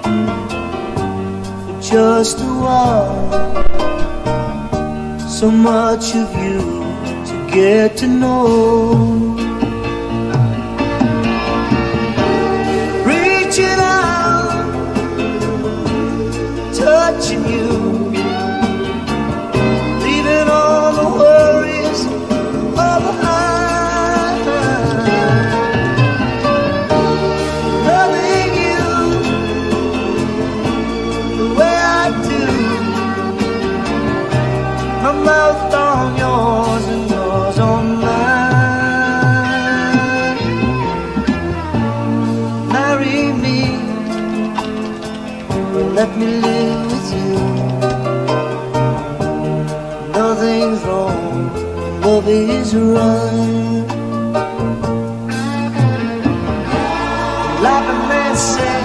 for just a while. So much of you to get to know. Reaching out, touching you, leaving all the worries all behind. Loving you the way I do, my mouth on yours and yours on mine. Marry me, or let me live with you. Nothing's wrong, love is right. Like a man said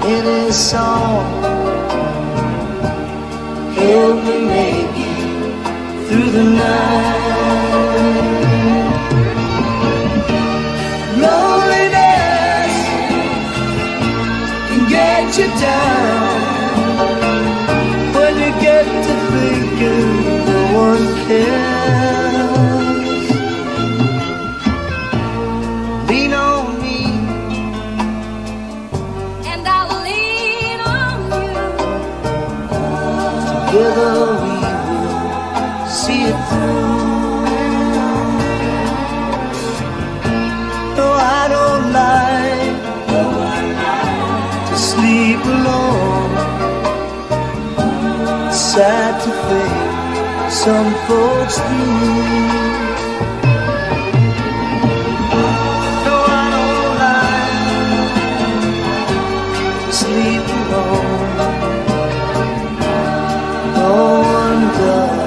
in his song, help me make it through the night. Loneliness can get you down when you get to thinking no one cares. Lean on me and I'll lean on you. together we will see it through. No, I don't like to sleep alone. It's sad to think some folks do. No, I don't like to sleep alone. No one does.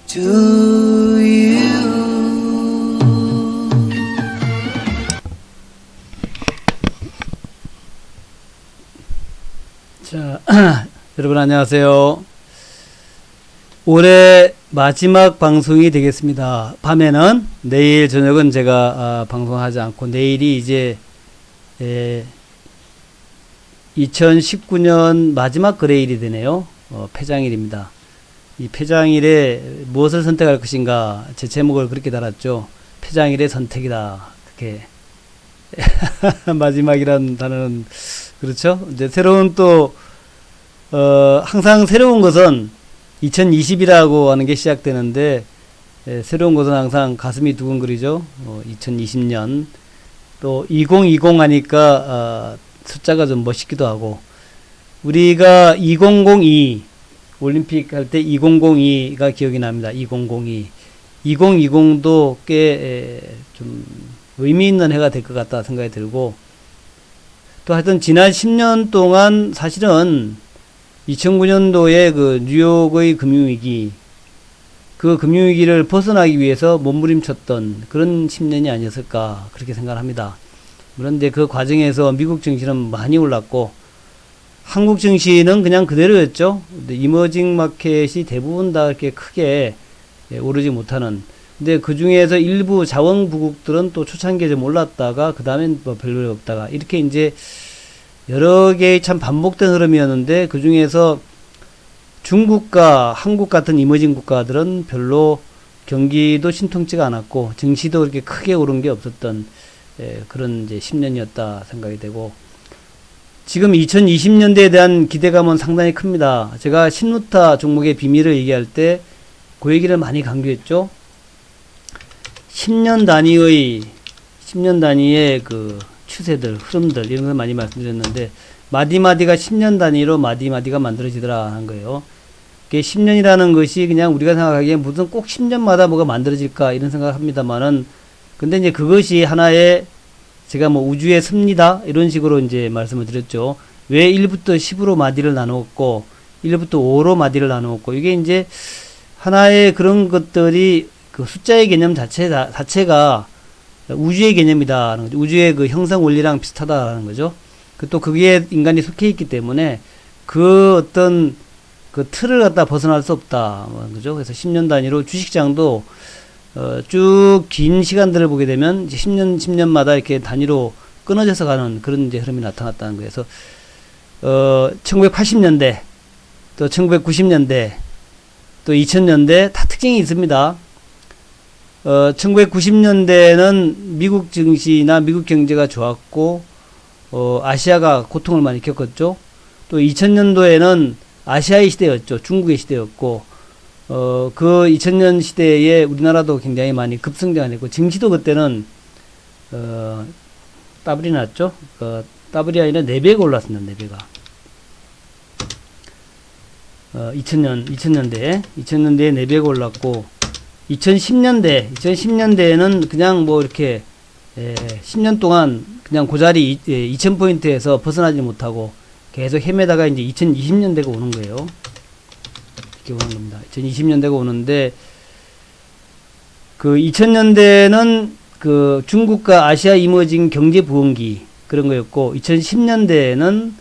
Do you? 자, 여러분 안녕하세요. 올해 마지막 방송이 되겠습니다. 밤에는 내일 저녁은 제가 방송하지 않고 내일이 이제 2019년 마지막 거래일이 되네요. 폐장일입니다. 이 폐장일에 무엇을 선택할 것인가 제 제목을 그렇게 달았죠. 폐장일의 선택이다. 그렇게 마지막이라는 단어는 그렇죠. 이제 새로운 또 항상 새로운 것은 2020이라고 하는 게 시작되는데 새로운 것은 항상 가슴이 두근거리죠. 2020년 또 2020 하니까 숫자가 좀 멋있기도 하고 우리가 2002 올림픽 할 때 2002가 기억이 납니다. 2002 2020도 꽤 좀 의미 있는 해가 될 것 같다 생각이 들고 또 하여튼 지난 10년 동안 사실은 2009년도에 그 뉴욕의 금융위기 그 금융위기를 벗어나기 위해서 몸부림쳤던 그런 10년이 아니었을까 그렇게 생각합니다. 그런데 그 과정에서 미국 증시는 많이 올랐고 한국 증시는 그냥 그대로였죠. 근데 이머징 마켓이 대부분 다 이렇게 크게 오르지 못하는 근데 그 중에서 일부 자원부국들은 또 초창기에 좀 올랐다가 그 다음엔 뭐 별로 없다가 이렇게 이제 여러 개의 참 반복된 흐름이었는데 그 중에서 중국과 한국 같은 이머징 국가들은 별로 경기도 신통치가 않았고 증시도 그렇게 크게 오른 게 없었던 그런 이제 10년이었다 생각이 되고 지금 2020년대에 대한 기대감은 상당히 큽니다. 제가 신루타 종목의 비밀을 얘기할 때 그 얘기를 많이 강조했죠. 10년 단위의 그 추세들, 흐름들, 이런 걸 많이 말씀드렸는데, 마디마디가 10년 단위로 마디마디가 만들어지더라 하는 거예요. 그게 10년이라는 것이 그냥 우리가 생각하기에 무슨 꼭 10년마다 뭐가 만들어질까 이런 생각을 합니다만은, 근데 이제 그것이 하나의 제가 뭐 우주의 섭니다 이런 식으로 이제 말씀을 드렸죠. 왜 1부터 10으로 마디를 나누었고, 1부터 5로 마디를 나누었고, 이게 이제 하나의 그런 것들이 그 숫자의 개념 자체가 우주의 개념이다라는 거죠. 우주의 그 형성 원리랑 비슷하다라는 거죠. 또 거기에 인간이 속해 있기 때문에 그 어떤 그 틀을 갖다 벗어날 수 없다. 그죠? 그래서 10년 단위로 주식장도 쭉 긴 시간들을 보게 되면 이제 10년마다 이렇게 단위로 끊어져서 가는 그런 이제 흐름이 나타났다는 거예요. 그래서 1980년대, 또 1990년대, 또 2000년대 다 특징이 있습니다. 1990년대는 미국 증시나 미국 경제가 좋았고, 아시아가 고통을 많이 겪었죠. 또 2000년도에는 아시아의 시대였죠. 중국의 시대였고, 그 2000년 시대에 우리나라도 굉장히 많이 급성장을 했고, 증시도 그때는, 더블이 났죠. 더블이 아니라 4배가 올랐습니다. 4배가. 2000년대에 4배가 올랐고, 2010년대에는 그냥 뭐 이렇게, 10년 동안 그냥 그 자리 2000포인트에서 벗어나지 못하고 계속 헤매다가 이제 2020년대가 오는 거예요. 이렇게 오는 겁니다. 2020년대가 오는데, 그 2000년대는 그 중국과 아시아 이머징 경제 부흥기 그런 거였고, 2010년대에는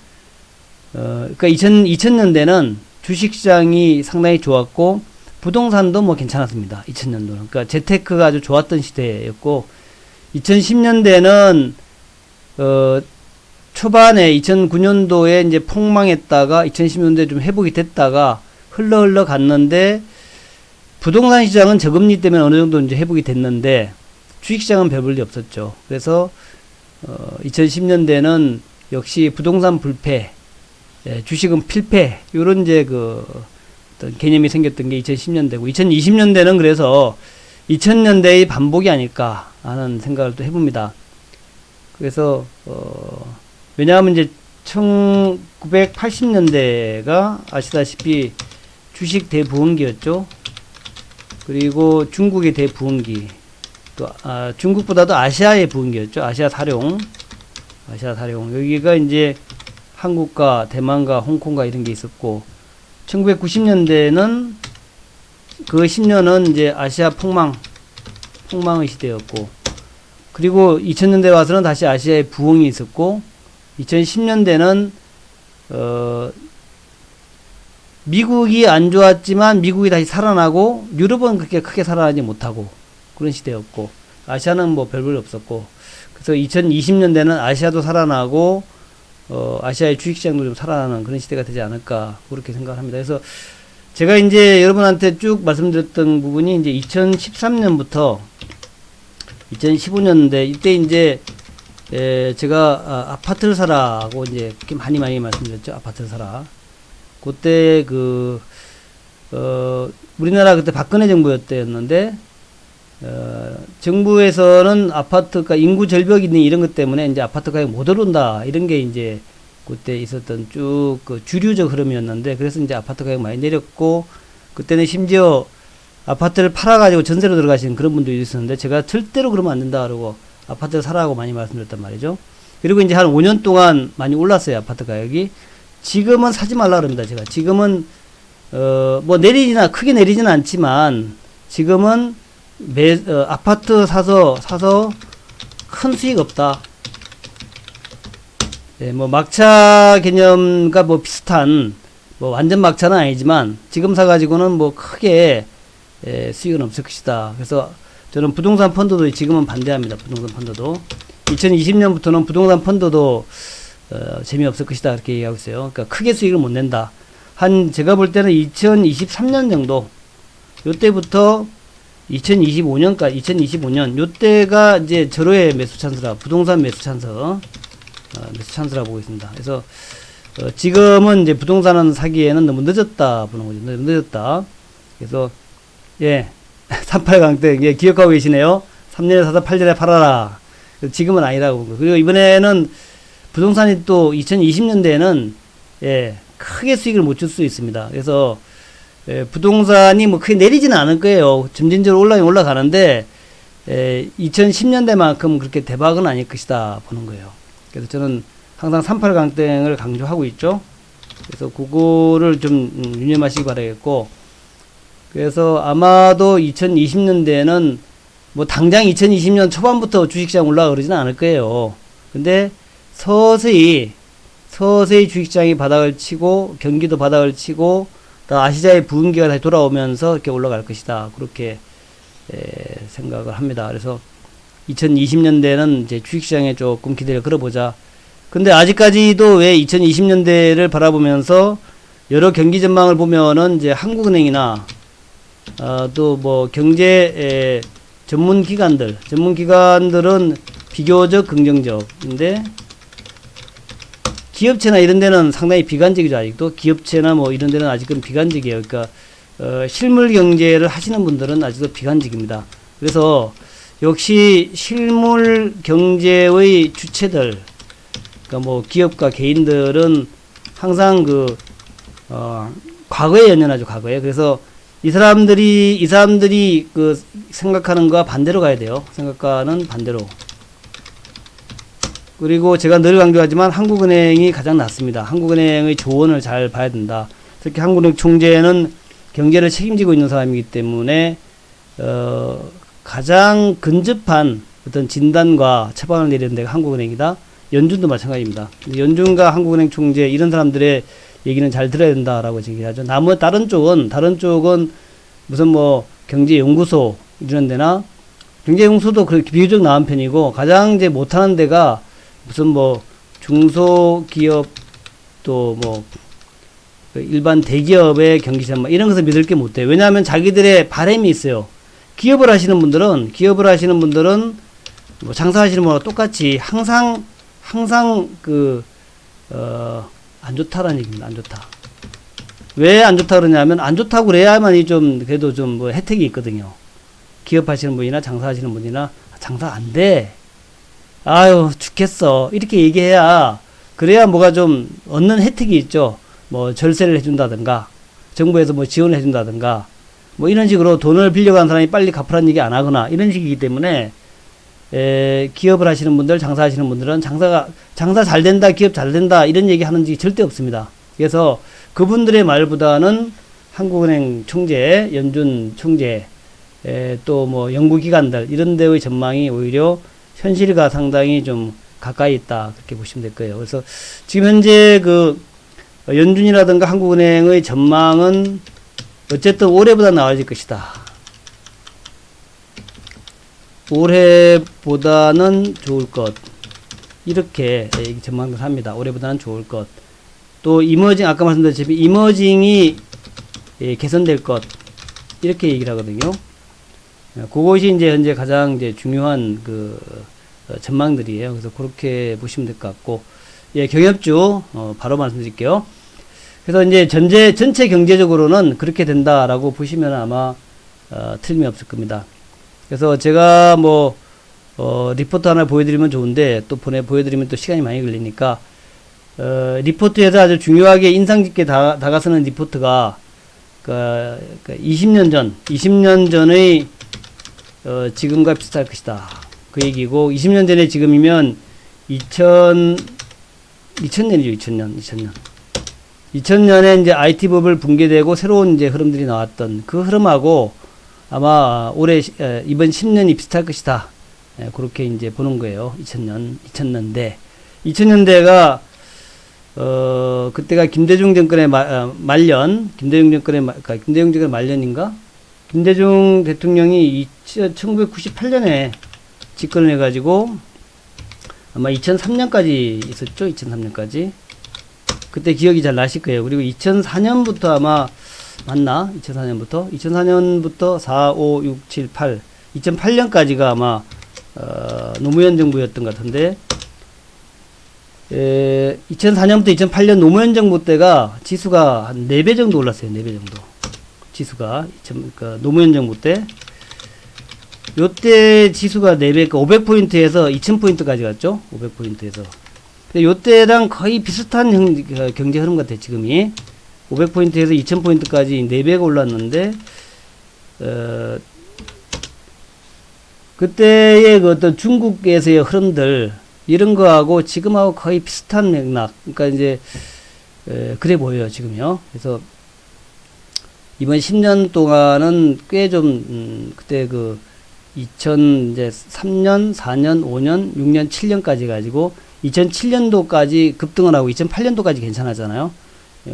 그러니까 2000년대는 주식시장이 상당히 좋았고 부동산도 뭐 괜찮았습니다. 2000년도는. 그러니까 재테크가 아주 좋았던 시대였고, 2010년대는 초반에 2009년도에 이제 폭망했다가 2010년도에 좀 회복이 됐다가 흘러 갔는데, 부동산 시장은 저금리 때문에 어느 정도 이제 회복이 됐는데 주식시장은 별 볼일 없었죠. 그래서 2010년대는 역시 부동산 불패, 주식은 필패, 요런 이제 그 어떤 개념이 생겼던 게 2010년대고, 2020년대는 그래서 2000년대의 반복이 아닐까 하는 생각을 또 해봅니다. 그래서 왜냐하면 이제 1980년대가 아시다시피 주식 대부흥기였죠. 그리고 중국의 대부흥기, 또 중국보다도 아시아의 부흥기였죠. 아시아 사룡. 여기가 이제 한국과 대만과 홍콩과 이런 게 있었고, 1990년대는 그 10년은 이제 아시아 폭망의 시대였고, 그리고 2000년대 와서는 다시 아시아의 부흥이 있었고, 2010년대는 미국이 안 좋았지만 미국이 다시 살아나고, 유럽은 그렇게 크게 살아나지 못하고 그런 시대였고, 아시아는 뭐 별볼 없었고, 그래서 2020년대는 아시아도 살아나고 아시아의 주식시장도 좀 살아나는 그런 시대가 되지 않을까 그렇게 생각을 합니다. 그래서 제가 이제 여러분한테 쭉 말씀드렸던 부분이 이제 2013년부터 2015년대 이때 이제 제가 아파트를 사라고 이제 그렇게 많이 말씀드렸죠. 아파트를 사라. 그때 우리나라 그때 박근혜 정부였는데, 정부에서는 아파트가 인구 절벽이니 이런 것 때문에 이제 아파트 가격이 못 오른다, 이런 게 이제 그때 있었던 쭉 그 주류적 흐름이었는데, 그래서 이제 아파트 가격 많이 내렸고, 그때는 심지어 아파트를 팔아가지고 전세로 들어가시는 그런 분도 있었는데, 제가 절대로 그러면 안 된다 그러고 아파트를 사라고 많이 말씀드렸단 말이죠. 그리고 이제 한 5년 동안 많이 올랐어요, 아파트 가격이. 지금은 사지 말라 그럽니다. 제가 지금은 뭐 크게 내리지는 않지만, 지금은 아파트 사서 큰 수익 없다. 네, 뭐 막차 개념과 뭐 비슷한, 뭐 완전 막차는 아니지만 지금 사가지고는 뭐 크게 수익은 없을 것이다. 그래서 저는 부동산 펀드도 지금은 반대합니다. 부동산 펀드도 2020년부터는 부동산 펀드도 재미없을 것이다, 그렇게 얘기하고 있어요. 그러니까 크게 수익을 못 낸다. 제가 볼 때는 2023년 정도, 요때부터 2025년, 요때가 이제 절호의 매수 찬스라, 부동산 매수 찬스라 보고 있습니다. 그래서, 지금은 이제 부동산은 사기에는 너무 늦었다 보는 거죠. 너무 늦었다. 그래서, 38강대, 기억하고 계시네요. 3년에 사서 8년에 팔아라. 지금은 아니라고. 그리고 이번에는 부동산이 또 2020년대에는, 크게 수익을 못 줄 수 있습니다. 그래서, 부동산이 뭐 크게 내리지는 않을 거예요. 점진적으로 올라가는데, 2010년대만큼 그렇게 대박은 아닐 것이다 보는 거예요. 그래서 저는 항상 38강땡을 강조하고 있죠. 그래서 그거를 좀 유념하시기 바라겠고, 그래서 아마도 2020년대에는 뭐 당장 2020년 초반부터 주식시장 올라가 그러지는 않을 거예요. 근데 서서히 주식시장이 바닥을 치고, 경기도 바닥을 치고, 또 아시아의 부흥기가 다시 돌아오면서 이렇게 올라갈 것이다, 그렇게 생각을 합니다. 그래서 2020년대는 이제 주식시장에 조금 기대를 걸어보자. 근데 아직까지도 왜 2020년대를 바라보면서 여러 경기 전망을 보면은 이제 한국은행이나 또 뭐 경제 전문 기관들은 비교적 긍정적인데 기업체나 이런 데는 상당히 비관적이죠. 아직도 기업체나 뭐 이런 데는 아직은 비관적이에요. 그러니까 실물 경제를 하시는 분들은 아직도 비관적입니다. 그래서 역시 실물 경제의 주체들, 그러니까 뭐 기업과 개인들은 항상 과거에 연연하죠. 과거에. 그래서 이 사람들이 그 생각하는 거와 반대로 가야 돼요. 생각과는 반대로. 그리고 제가 늘 강조하지만 한국은행이 가장 낫습니다. 한국은행의 조언을 잘 봐야 된다. 특히 한국은행 총재는 경제를 책임지고 있는 사람이기 때문에 가장 근접한 어떤 진단과 처방을 내리는 데가 한국은행이다. 연준도 마찬가지입니다. 연준과 한국은행 총재 이런 사람들의 얘기는 잘 들어야 된다라고 얘기하죠. 다른 쪽은 무슨 뭐 경제연구소 이런 데나 경제연구소도 그렇게 비교적 나은 편이고 가장 이제 못하는 데가 무슨 뭐 중소기업 또 뭐 일반 대기업의 경기 전망 이런 것을 믿을 게 못 돼요. 왜냐하면 자기들의 바람이 있어요. 기업을 하시는 분들은 뭐 장사하시는 분과 똑같이 항상 안 좋다라는 얘기입니다. 안 좋다. 왜 안 좋다 그러냐면 안 좋다고 그래야만이 좀 그래도 좀 뭐 혜택이 있거든요. 기업 하시는 분이나 장사하시는 분이나 장사 안 돼. 아유 죽겠어. 이렇게 얘기해야 그래야 뭐가 좀 얻는 혜택이 있죠. 뭐 절세를 해준다든가 정부에서 뭐 지원을 해준다든가 뭐 이런 식으로 돈을 빌려간 사람이 빨리 갚으라는 얘기 안 하거나 이런 식이기 때문에 기업을 하시는 분들, 장사하시는 분들은 장사 잘 된다, 기업 잘 된다 이런 얘기 하는 적이 절대 없습니다. 그래서 그분들의 말보다는 한국은행 총재, 연준 총재, 또 뭐 연구기관들 이런 데의 전망이 오히려 현실과 상당히 좀 가까이 있다 그렇게 보시면 될 거예요. 그래서 지금 현재 그 연준이라든가 한국은행의 전망은 어쨌든 올해보다 나아질 것이다. 올해보다는 좋을 것. 이렇게 전망을 합니다. 올해보다는 좋을 것. 또 아까 말씀드렸듯이 이머징이 개선될 것. 이렇게 얘기를 하거든요. 그것이 이제 현재 가장 이제 중요한 전망들이에요. 그래서 그렇게 보시면 될 것 같고. 경협주, 바로 말씀드릴게요. 그래서 이제 전체 경제적으로는 그렇게 된다라고 보시면 아마, 틀림이 없을 겁니다. 그래서 제가 리포트 하나 보여드리면 좋은데, 또 보여드리면 또 시간이 많이 걸리니까, 리포트에서 아주 중요하게 인상 깊게 다가서는 리포트가, 20년 전의, 지금과 비슷할 것이다. 그 얘기고, 20년 전에 지금이면 2000년이죠, 2000년에 이제 IT 버블 붕괴되고 새로운 이제 흐름들이 나왔던 그 흐름하고 아마 이번 10년이 비슷할 것이다. 그렇게 이제 보는 거예요. 2000년대가 그때가 김대중 정권의 김대중 정권의 말년인가? 김대중 대통령이 1998년에 집권을 해가지고 아마 2003년까지 있었죠. 2003년까지. 그때 기억이 잘 나실 거예요. 그리고 2004년부터 아마 맞나? 2004년부터 4, 5, 6, 7, 8 2008년까지가 아마 노무현 정부였던 것 같은데 2004년부터 2008년 노무현 정부 때가 지수가 한 4배 정도 올랐어요. 4배 정도. 지수가 노무현 정부 때 요때 지수가 4배, 500포인트에서 2000포인트까지 갔죠? 500포인트에서. 근데 요때랑 거의 비슷한 경제 흐름 같아요, 지금이. 500포인트에서 2000포인트까지 4배가 올랐는데, 그때의 그 어떤 중국에서의 흐름들, 이런 거하고 지금하고 거의 비슷한 맥락. 그러니까 이제, 그래 보여요, 지금요. 그래서, 이번 10년 동안은 꽤 좀, 그때 2003년, 4년, 5년, 6년, 7년까지 가지고 2007년도까지 급등을 하고 2008년도까지 괜찮았잖아요.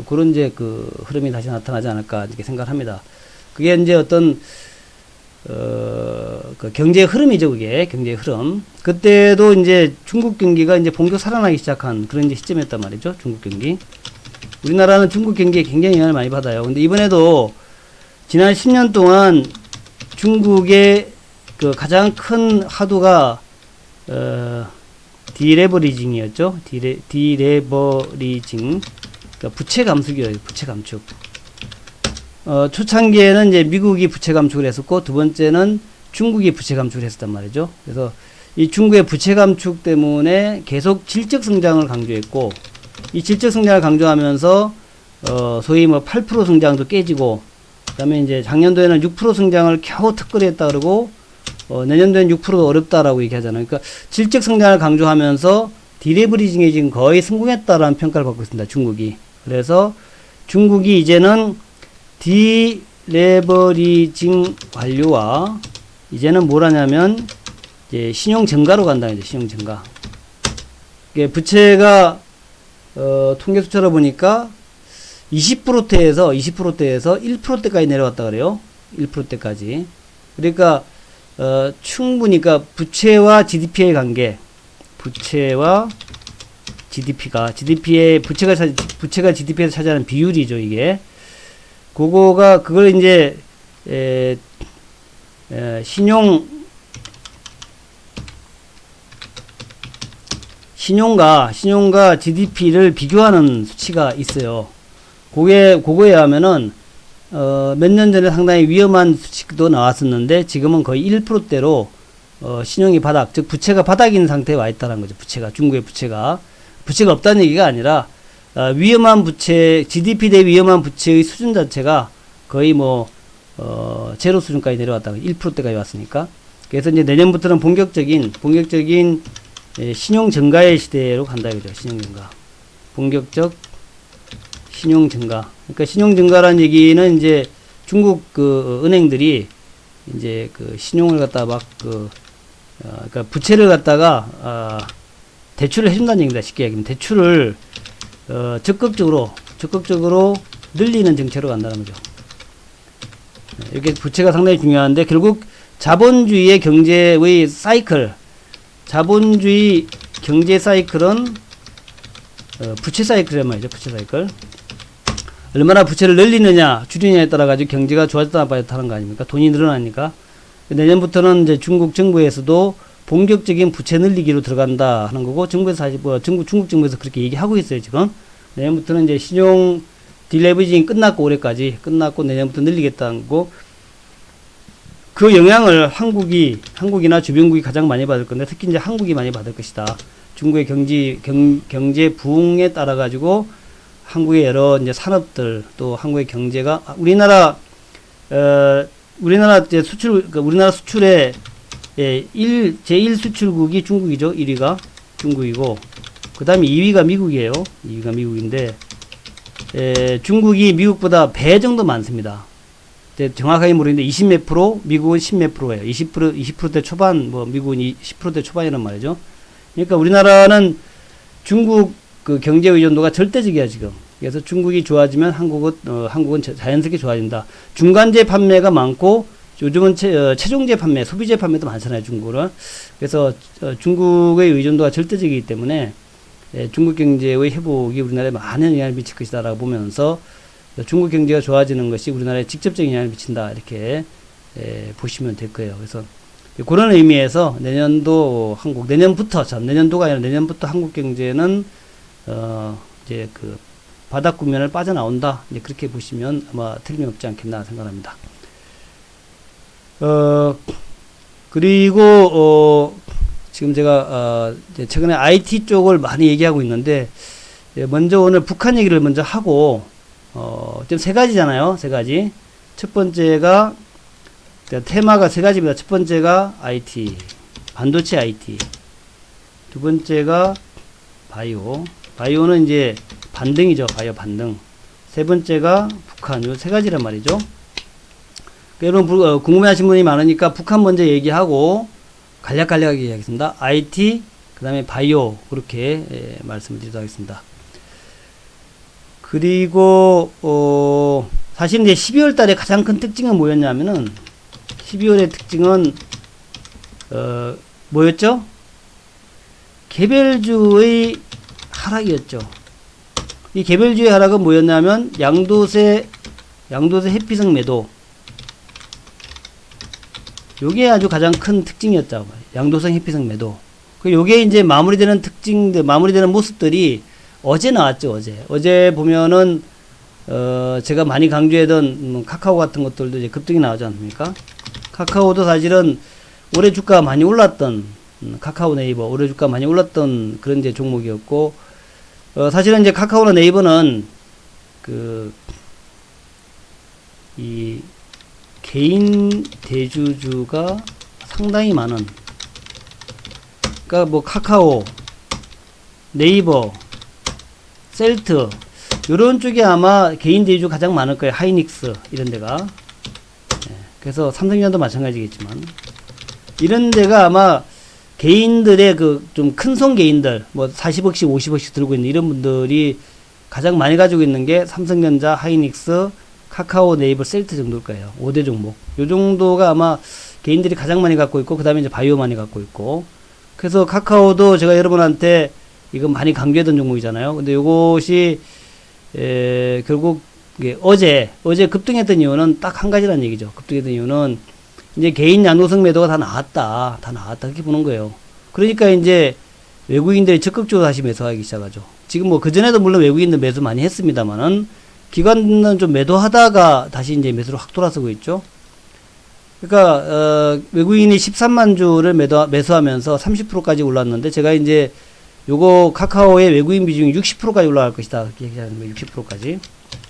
그런 이제 흐름이 다시 나타나지 않을까 이렇게 생각합니다. 그게 이제 어떤 그 경제 흐름이죠, 그게. 경제 흐름. 그때도 이제 중국 경기가 이제 본격 살아나기 시작한 그런 이제 시점이었단 말이죠, 중국 경기. 우리나라는 중국 경기에 굉장히 영향을 많이 받아요. 근데 이번에도 지난 10년 동안 중국의 그 가장 큰 하도가, 디레버리징이었죠. 디레버리징. 그러니까 부채 감축이에요, 부채 감축. 초창기에는 이제 미국이 부채 감축을 했었고, 두 번째는 중국이 부채 감축을 했었단 말이죠. 그래서 이 중국의 부채 감축 때문에 계속 질적 성장을 강조했고, 이 질적 성장을 강조하면서, 소위 뭐 8% 성장도 깨지고, 그 다음에 이제 작년도에는 6% 성장을 겨우 턱걸이 했다 그러고, 내년도엔 6%도 어렵다라고 얘기하잖아요. 그러니까 질적 성장을 강조하면서 디레버리징에 지금 거의 성공했다라는 평가를 받고 있습니다, 중국이. 그래서 중국이 이제는 디레버리징 완료와 이제는 뭘 하냐면 이제 신용 증가로 간다, 이제 신용 증가. 이게 부채가 통계 숫자로 보니까 20%대에서 1%대까지 내려왔다 그래요. 1%대까지. 그러니까 충분히, 그러니까 부채와 GDP의 관계, 부채와 GDP의 부채가 GDP에서 차지하는 비율이죠, 이게. 그걸 이제 신용과 GDP를 비교하는 수치가 있어요. 그거에 의하면은 몇 년 전에 상당히 위험한 수치도 나왔었는데 지금은 거의 1%대로 신용이 바닥, 즉 부채가 바닥인 상태에 와 있다는 거죠. 중국의 부채가 없다는 얘기가 아니라 위험한 부채, GDP 대 위험한 부채의 수준 자체가 거의 뭐 제로 수준까지 내려왔다가 1%대까지 왔으니까. 그래서 이제 내년부터는 본격적인 신용 증가의 시대로 간다 이거죠. 신용 증가. 본격적 신용 증가. 그러니까 신용 증가라는 얘기는 이제 중국 그 은행들이 이제 그 신용을 갖다가 그러니까 부채를 갖다가 대출을 해준다는 얘기입니다. 쉽게 얘기하면 대출을 적극적으로 늘리는 정책으로 간다는 거죠. 이렇게 부채가 상당히 중요한데 결국 자본주의의 경제의 사이클, 자본주의 경제 사이클은 부채 사이클이란 말이죠. 부채 사이클. 얼마나 부채를 늘리느냐, 줄이느냐에 따라 가지고 경제가 좋아졌다 나빠졌다 하는 거 아닙니까? 돈이 늘어나니까. 내년부터는 이제 중국 정부에서도 본격적인 부채 늘리기로 들어간다 하는 거고, 정부에서 사실 중국 정부에서 그렇게 얘기하고 있어요, 지금. 내년부터는 이제 신용 딜레버리징이 끝났고, 올해까지 끝났고, 내년부터 늘리겠다는 거고, 그 영향을 한국이나 주변국이 가장 많이 받을 건데, 특히 이제 한국이 많이 받을 것이다. 중국의 경제 부흥에 따라 가지고 한국의 여러 이제 산업들, 또 한국의 경제가, 우리나라 이제 우리나라 수출의 제1 수출국이 중국이죠. 1위가 중국이고, 그 다음에 2위가 미국이에요. 2위가 미국인데, 중국이 미국보다 배 정도 많습니다. 정확하게 모르겠는데 20몇 프로, 미국은 10몇 프로예요. 20%대 초반, 미국은 10%대 초반이란 말이죠. 그러니까 우리나라는 중국 그 경제 의존도가 절대적이야, 지금. 그래서 중국이 좋아지면 한국은 자연스럽게 좋아진다. 중간재 판매가 많고, 요즘은 최종재 판매, 소비재 판매도 많잖아요, 중국은. 그래서 중국의 의존도가 절대적이기 때문에 중국 경제의 회복이 우리나라에 많은 영향을 미칠 것이다라고 보면서 중국 경제가 좋아지는 것이 우리나라에 직접적인 영향을 미친다, 이렇게 보시면 될 거예요. 그래서 그런 의미에서 내년도가 아니라 내년부터 한국 경제는 이제 그 바닥 국면을 빠져나온다, 이제 그렇게 보시면 아마 틀림없지 않겠나 생각합니다. 그리고 지금 제가 이제 최근에 IT 쪽을 많이 얘기하고 있는데, 먼저 오늘 북한 얘기를 먼저 하고, 지금 세 가지잖아요. 세 가지. 첫 번째가 테마가 세 가지입니다. 첫 번째가 IT, 반도체 IT. 두 번째가 바이오는 이제 반등이죠. 바이오 반등. 세 번째가 북한. 요 세 가지란 말이죠. 여러분 궁금해하신 분이 많으니까 북한 먼저 얘기하고 간략하게 얘기하겠습니다. IT, 그 다음에 바이오, 그렇게 말씀을 드리도록 하겠습니다. 그리고 사실 이제 12월 달에 가장 큰 특징은 뭐였냐면은, 12월의 특징은 뭐였죠? 개별주의 하락이었죠. 이 개별주의 하락은 뭐였냐면 양도세 회피성 매도, 요게 아주 가장 큰 특징이었다고 말이에요. 양도성 회피성 매도. 요게 이제 마무리되는 특징들, 마무리되는 모습들이 어제 나왔죠. 어제 보면은 제가 많이 강조했던 카카오 같은 것들도 이제 급등이 나오지 않습니까? 카카오도 사실은 올해 주가가 많이 올랐던, 카카오 네이버 올해 주가 많이 올랐던 그런 이제 종목이었고, 사실은 이제 카카오나 네이버는 이 개인 대주주가 상당히 많은, 그러니까 뭐 카카오, 네이버, 셀트 요런 쪽에 아마 개인 대주주 가장 많을 거예요. 하이닉스 이런 데가. 네, 그래서 삼성전자도 마찬가지겠지만 이런 데가 아마 개인들의 그 좀 큰 손 개인들, 뭐 40억씩 50억씩 들고 있는 이런 분들이 가장 많이 가지고 있는 게 삼성전자, 하이닉스, 카카오, 네이버, 셀트 정도일 거예요. 5대 종목. 요 정도가 아마 개인들이 가장 많이 갖고 있고, 그 다음에 이제 바이오 많이 갖고 있고. 그래서 카카오도 제가 여러분한테 이거 많이 강조했던 종목이잖아요. 근데 요것이, 결국, 어제 급등했던 이유는 딱 한 가지란 얘기죠. 급등했던 이유는 이제 개인 양도성 매도가 다 나왔다. 그렇게 보는 거예요. 그러니까 이제 외국인들이 적극적으로 다시 매수하기 시작하죠. 지금 뭐 그전에도 물론 외국인들 매수 많이 했습니다만은 기관은 좀 매도하다가 다시 이제 매수로 확 돌아서고 있죠. 그러니까 외국인이 13만 주를 매수하면서 30%까지 올랐는데, 제가 이제 요거 카카오의 외국인 비중이 60%까지 올라갈 것이다 그렇게 얘기하는 거예요. 60%까지.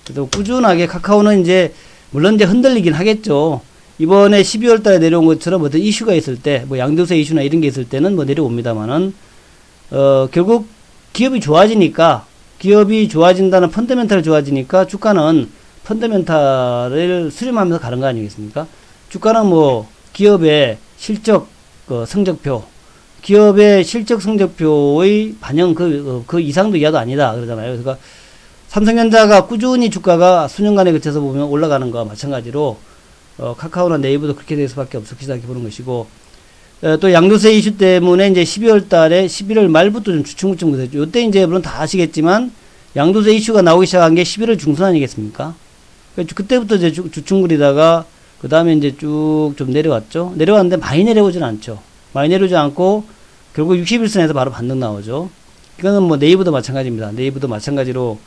그래서 꾸준하게 카카오는 이제 물론 이제 흔들리긴 하겠죠. 이번에 12월 달에 내려온 것처럼 어떤 이슈가 있을 때, 뭐 양도세 이슈나 이런 게 있을 때는 뭐 내려옵니다만은 결국 기업이 좋아진다는 펀더멘탈이 좋아지니까 주가는 펀더멘탈을 수렴하면서 가는 거 아니겠습니까? 주가는 뭐 기업의 실적 성적표, 기업의 실적 성적표의 반영 그 이상도 이하도 아니다 그러잖아요. 그러니까 삼성전자가 꾸준히 주가가 수년간에 걸쳐서 보면 올라가는 거와 마찬가지로 카카오나 네이버도 그렇게 될 수밖에 없을 것이다 이렇게 보는 것이고, 또 양도세 이슈 때문에 이제 12월 달에 11월 말부터 좀 주춤주춤 됐죠. 요때 이제 물론 다 아시겠지만 양도세 이슈가 나오기 시작한 게 11월 중순 아니겠습니까? 그때부터 이제 주춤거리다가 그 다음에 이제 쭉 좀 내려왔죠. 내려왔는데 많이 내려오진 않죠. 많이 내려오지 않고 결국 60일선에서 바로 반등 나오죠. 이거는 뭐 네이버도 마찬가지입니다. 네이버도 마찬가지로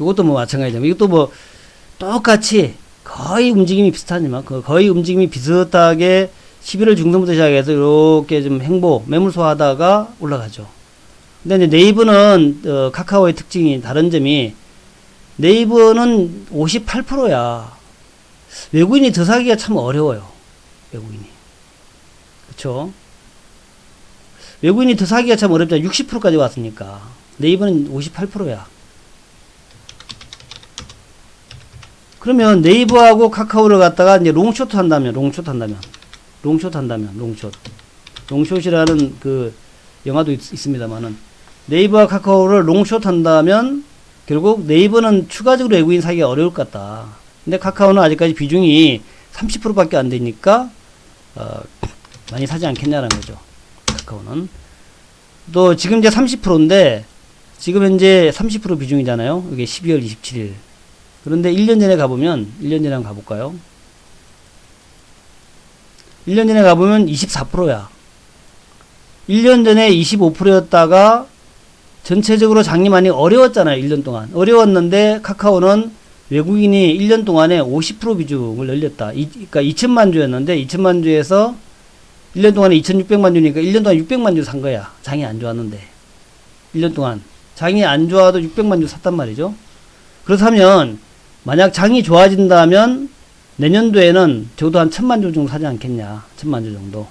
이것도 뭐 마찬가지죠. 이것도 뭐 똑같이 거의 움직임이 비슷하지만 거의 움직임이 비슷하게 11월 중순부터 시작해서 이렇게 좀 매물 소화하다가 올라가죠. 근데 이제 네이버는 카카오의 특징이 다른 점이 네이버는 58%야. 외국인이 더 사기가 참 어려워요. 외국인이. 그쵸? 외국인이 더 사기가 참 어렵잖아. 60%까지 왔으니까. 네이버는 58%야. 그러면 네이버하고 카카오를 갖다가 이제 롱숏 한다면. 롱숏이라는 그 영화도 있습니다만은 네이버와 카카오를 롱숏 한다면 결국 네이버는 추가적으로 외국인 사기가 어려울 것 같다. 근데 카카오는 아직까지 비중이 30%밖에 안 되니까 많이 사지 않겠냐라는 거죠. 카카오는. 또 지금 이제 30%인데 지금 현재 30% 비중이잖아요. 이게 12월 27일. 그런데 1년 전에 가보면 1년 전에 한번 가볼까요? 1년 전에 가보면 24%야. 1년 전에 25%였다가 전체적으로 장이 어려웠잖아요. 1년 동안. 어려웠는데 카카오는 외국인이 1년 동안에 50% 비중을 늘렸다. 그러니까 2천만 주였는데 2천만 주에서 1년 동안에 2,600만 주니까 1년 동안 600만 주 산 거야. 장이 안 좋았는데. 1년 동안. 장이 안 좋아도 600만 주 샀단 말이죠. 그렇다면 만약 장이 좋아진다면 내년도에는 적어도 한 1,000만 주 정도 사지 않겠냐. 1,000만 주 정도.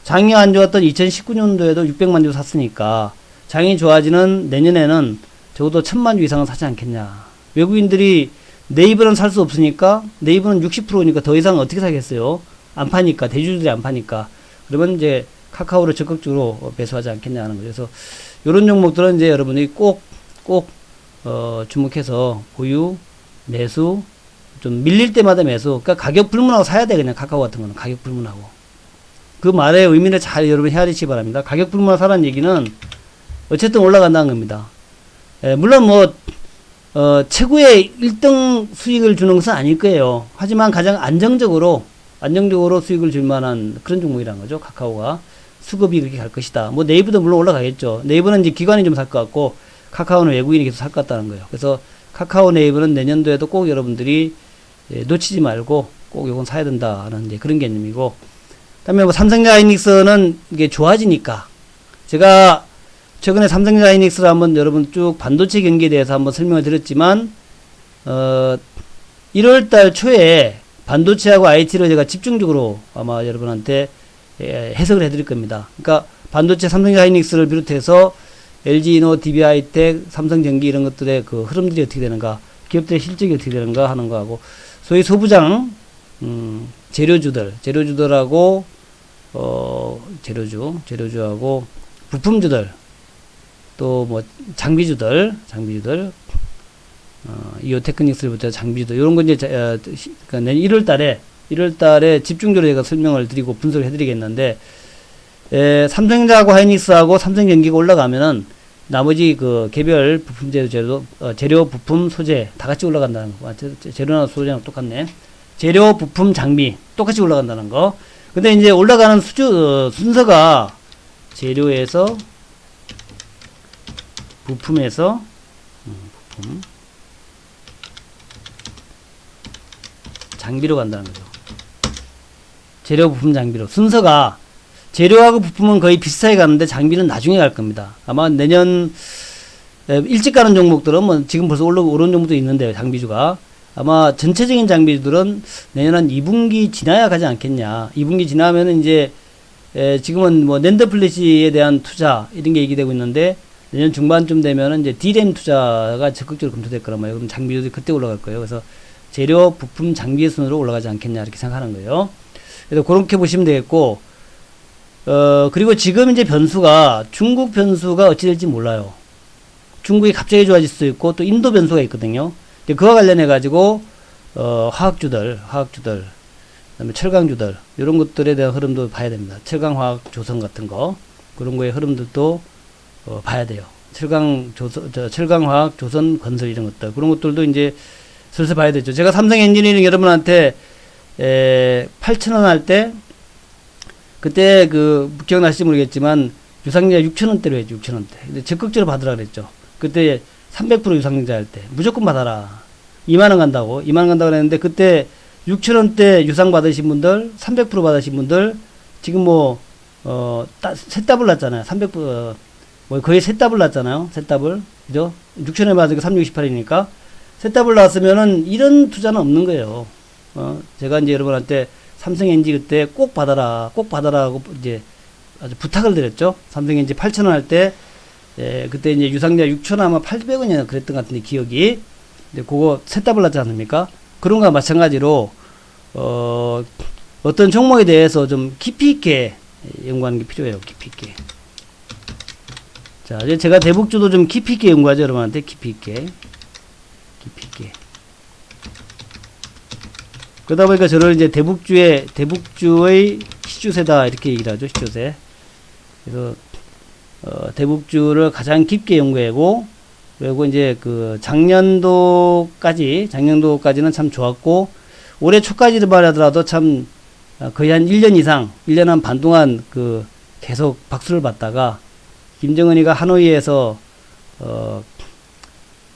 장이 안 좋았던 2019년도에도 600만 주 샀으니까 장이 좋아지는 내년에는 적어도 1,000만 주 이상은 사지 않겠냐. 외국인들이 네이버는 살 수 없으니까 네이버는 60%니까 더 이상 어떻게 사겠어요? 안 파니까. 대주주들이 안 파니까. 그러면 이제 카카오를 적극적으로 매수하지 않겠냐 하는 거죠. 그래서 이런 종목들은 이제 여러분이 꼭 주목해서 보유, 매수, 좀 밀릴 때마다 매수. 그러니까 가격 불문하고 사야 돼. 그냥 카카오 같은 거는 가격 불문하고. 그 말의 의미를 잘 여러분 헤아리시기 바랍니다. 가격 불문하고 사라는 얘기는 어쨌든 올라간다는 겁니다. 물론 뭐 최고의 1등 수익을 주는 것은 아닐 거예요. 하지만 가장 안정적으로 수익을 줄 만한 그런 종목이라는 거죠. 카카오가 수급이 그렇게 갈 것이다. 뭐 네이버도 물론 올라가겠죠. 네이버는 이제 기관이 좀 살 것 같고 카카오는 외국인이 계속 살 것 같다는 거예요. 그래서 카카오 네이버는 내년도에도 꼭 여러분들이 놓치지 말고 꼭 요건 사야 된다 하는 이제 그런 개념이고, 그다음에 뭐 삼성전자 하이닉스는 이게 좋아지니까 제가 최근에 삼성전자 하이닉스를 한번 여러분 쭉 반도체 경기에 대해서 한번 설명을 드렸지만 1월달 초에 반도체하고 IT를 제가 집중적으로 아마 여러분한테 해석을 해드릴 겁니다. 그러니까 반도체 삼성전자 하이닉스를 비롯해서 LG이노, DB하이텍, 삼성전기 이런 것들의 그 흐름들이 어떻게 되는가, 기업들의 실적이 어떻게 되는가 하는 거하고, 소위 소부장 재료주들하고 재료주하고 부품주들, 또 뭐 장비주들 이오테크닉스부터 장비주들 이런 거 이제 그러니까 내년 1월 달에 집중적으로 제가 설명을 드리고 분석을 해드리겠는데, 삼성전자하고 하이닉스하고 삼성전기가 올라가면은 나머지 그 개별 부품 재료 부품 소재 다 같이 올라간다는 거. 재료나 소재랑 똑같네. 재료 부품 장비 똑같이 올라간다는 거. 근데 이제 올라가는 순서가 재료에서 부품에서 부품 장비로 간다는 거죠. 재료 부품 장비로 순서가 재료하고 부품은 거의 비슷하게 가는데 장비는 나중에 갈 겁니다. 아마 내년 일찍 가는 종목들은 뭐 지금 벌써 오른 종목도 있는데 장비주가 아마 전체적인 장비주들은 내년 한 2분기 지나야 가지 않겠냐. 2분기 지나면은 이제 지금은 뭐 낸드 플래시에 대한 투자 이런 게 얘기되고 있는데 내년 중반쯤 되면은 이제 D램 투자가 적극적으로 검토될 거란 말이에요. 그럼 장비주들이 그때 올라갈 거예요. 그래서 재료 부품 장비 순으로 올라가지 않겠냐 이렇게 생각하는 거예요. 그래서 그렇게 보시면 되겠고, 그리고 지금 이제 변수가 중국 변수가 어찌 될지 몰라요. 중국이 갑자기 좋아질 수도 있고 또 인도 변수가 있거든요. 그와 관련해 가지고 화학주들, 그다음에 철강주들 이런 것들에 대한 흐름도 봐야 됩니다. 철강화학 조선 같은 거 그런 거의 흐름들도 봐야 돼요. 철강화학 조선 건설 이런 것들 그런 것들도 이제 슬슬 봐야 되죠. 제가 삼성 엔지니어링 여러분한테 8,000원 할 때 그때 그 기억나실지 모르겠지만 유상증자 6,000원대로 했죠. 6,000원대. 근데 적극적으로 받으라 그랬죠. 그때 300% 유상증자 할 때 무조건 받아라. 2만원 간다고. 2만원 간다고 그랬는데 그때 6,000원대 유상 받으신 분들 300% 받으신 분들 지금 세 더블 났잖아요. 300% 거의 세 더블 났잖아요. 세 더블. 그죠? 6,000원에 받으니까 368이니까 세 더블 나왔으면은 이런 투자는 없는 거예요. 제가 이제 여러분한테 삼성엔지 그때 꼭 받아라고 이제 아주 부탁을 드렸죠. 삼성엔지 8,000원 할 때, 그때 이제 유상자 6,000원 아마 800원이나 그랬던 것 같은데 기억이. 근데 그거 세 더블 났지 않습니까? 그런 거와 마찬가지로, 어떤 종목에 대해서 좀 깊이 있게 연구하는 게 필요해요. 깊이 있게. 자, 이제 제가 대북주도 좀 깊이 있게 연구하죠. 여러분한테 깊이 있게. 그러다 보니까 저를 이제 대북주의 시주세다 이렇게 얘기를 하죠. 시주세. 그래서 대북주를 가장 깊게 연구하고, 그리고 이제 그 작년도까지는 참 좋았고, 올해 초까지를 말하더라도 참 거의 한 1년 이상, 1년 한 반 동안 그 계속 박수를 받다가 김정은이가 하노이에서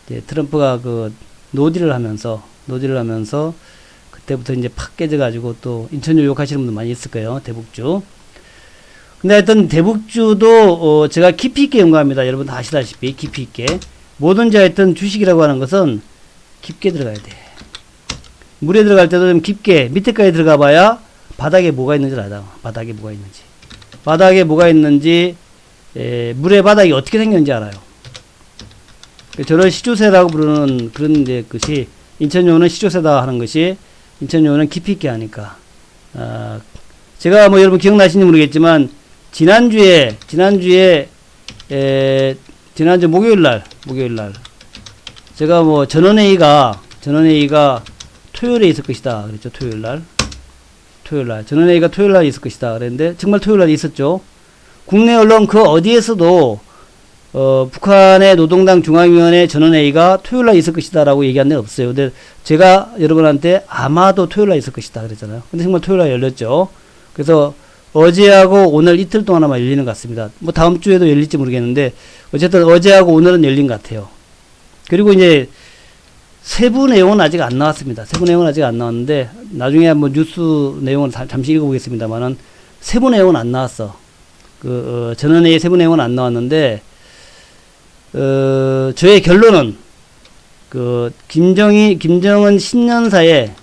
이제 트럼프가 그 노딜을 하면서 그때부터 이제 팍 깨져가지고 또 인천유 욕하시는 분들 많이 있을 거예요. 대북주. 근데 하여튼 대북주도 제가 깊이 있게 연구합니다. 여러분 다 아시다시피 깊이 있게. 뭐든지 하여튼 주식이라고 하는 것은 깊게 들어가야 돼. 물에 들어갈 때도 좀 깊게 밑에까지 들어가 봐야 바닥에 뭐가 있는지 알아. 바닥에 뭐가 있는지 물의 바닥이 어떻게 생겼는지 알아요. 저를 시조세라고 부르는 그런 이제 것이 인천유는 시조세다 하는 것이 인천유는 깊이 있게 하니까. 제가 뭐 여러분 기억나시는지 모르겠지만 지난주 목요일 날 제가 뭐 전원회의가 토요일에 있을 것이다. 그랬죠. 토요일 날. 전원회의가 토요일 날 있을 것이다. 그랬는데, 정말 토요일 날 있었죠. 국내 언론 그 어디에서도, 북한의 노동당 중앙위원회 전원회의가 토요일 날 있을 것이다. 라고 얘기한 데는 없어요. 근데 제가 여러분한테 아마도 토요일 날 있을 것이다. 그랬잖아요. 근데 정말 토요일 날 열렸죠. 그래서 어제하고 오늘 이틀 동안 아마 열리는 것 같습니다. 뭐 다음 주에도 열릴지 모르겠는데, 어쨌든 어제하고 오늘은 열린 것 같아요. 그리고 이제, 세부 내용은 아직 안 나왔습니다. 세부 내용은 아직 안 나왔는데 나중에 한번 뉴스 내용을 잠시 읽어보겠습니다만은 세부 내용은 안 나왔어. 전원회의 세부 내용은 안 나왔는데 저의 결론은 김정은 신년사의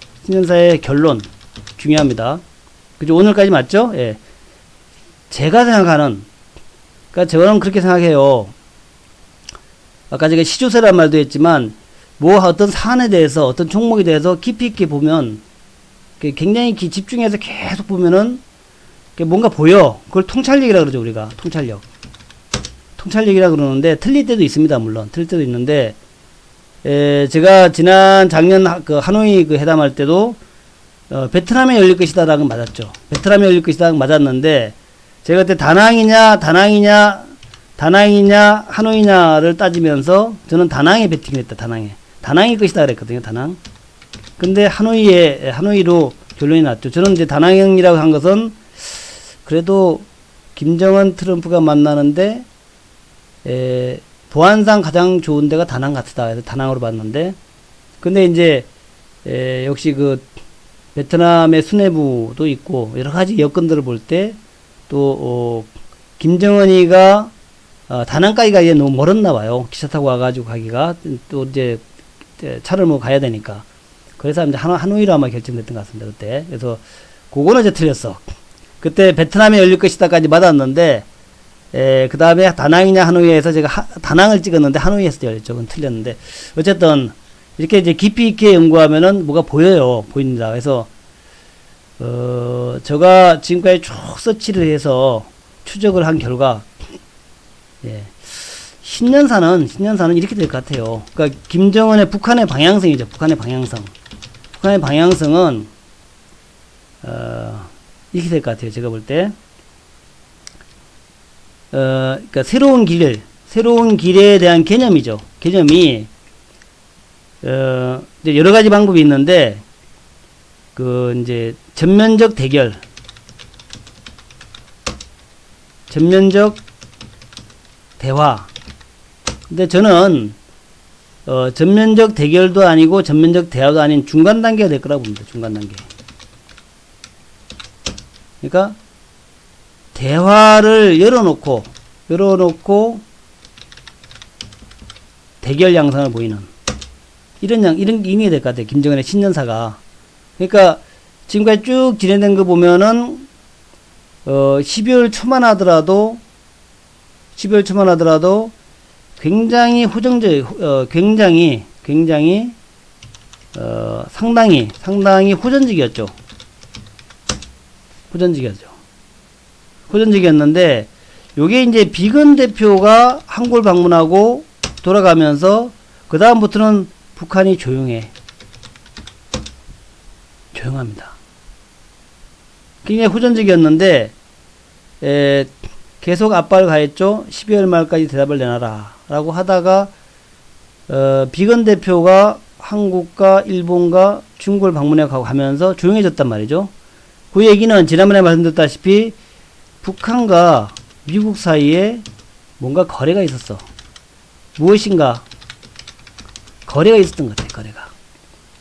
결론 중요합니다. 그죠? 오늘까지 맞죠? 예. 제가 생각하는 그러니까 저는 그렇게 생각해요. 아까 제가 시조세란 말도 했지만 뭐 어떤 사안에 대해서 어떤 종목에 대해서 깊이 있게 보면 굉장히 집중해서 계속 보면은 뭔가 보여. 그걸 통찰력이라 그러죠. 우리가 통찰력이라 그러는데 틀릴 때도 있습니다. 물론 틀릴 때도 있는데 제가 작년 하노이 회담할 때도 베트남에 열릴 것이다라는 건 맞았죠. 베트남에 열릴 것이다라는 건 맞았는데 제가 그때 다낭이냐 하노이냐를 따지면서 저는 다낭에 베팅을 했다. 다낭일 것이다 그랬거든요. 다낭. 근데 하노이로 결론이 났죠. 저는 이제 다낭이라고 한 것은 그래도 김정은 트럼프가 만나는데 보안상 가장 좋은 데가 다낭 같다. 그래서 다낭으로 봤는데 근데 이제 역시 베트남의 수뇌부도 있고 여러 가지 여건들을 볼 때 또 김정은이가 다낭까지 가기에 너무 멀었나 봐요. 기차 타고 와가지고 가기가 또 이제 차를 뭐 가야 되니까. 그래서 이제 하노이로 아마 결정됐던 것 같습니다. 그때. 그래서 그거는 이제 틀렸어. 그때 베트남에 열릴 것이다까지 맞았는데 그 다음에 다낭이냐 하노이에서 제가 다낭을 찍었는데 하노이에서 열렸죠. 그건 틀렸는데 어쨌든 이렇게 이제 깊이 있게 연구하면은 뭐가 보입니다. 그래서 제가 지금까지 쭉 서치를 해서 추적을 한 결과 신년사는 이렇게 될 것 같아요. 그러니까 김정은의 북한의 방향성이죠. 북한의 방향성은 이렇게 될 것 같아요. 제가 볼 때 그러니까 새로운 길에 대한 개념이죠. 개념이 이제 여러 가지 방법이 있는데 이제 전면적 대화. 근데 저는 전면적 대결도 아니고 전면적 대화도 아닌 중간 단계가 될 거라고 봅니다. 중간 단계. 그러니까 대화를 열어놓고 대결 양상을 보이는 이런 의미가 될 것 같아요. 김정은의 신년사가. 그러니까 지금까지 쭉 진행된 거 보면은 12월 초만 하더라도 굉장히 상당히 호전적이었죠. 호전적이었는데 요게 이제 비건 대표가 한국을 방문하고 돌아가면서 그 다음부터는 북한이 조용합니다. 굉장히 호전적이었는데 계속 압박을 가했죠. 12월 말까지 대답을 내놔라 라고 하다가 비건 대표가 한국과 일본과 중국을 방문해 가면서 조용해졌단 말이죠. 그 얘기는 지난번에 말씀드렸다시피 북한과 미국 사이에 뭔가 거래가 있었어. 무엇인가 거래가 있었던 것 같아요. 거래가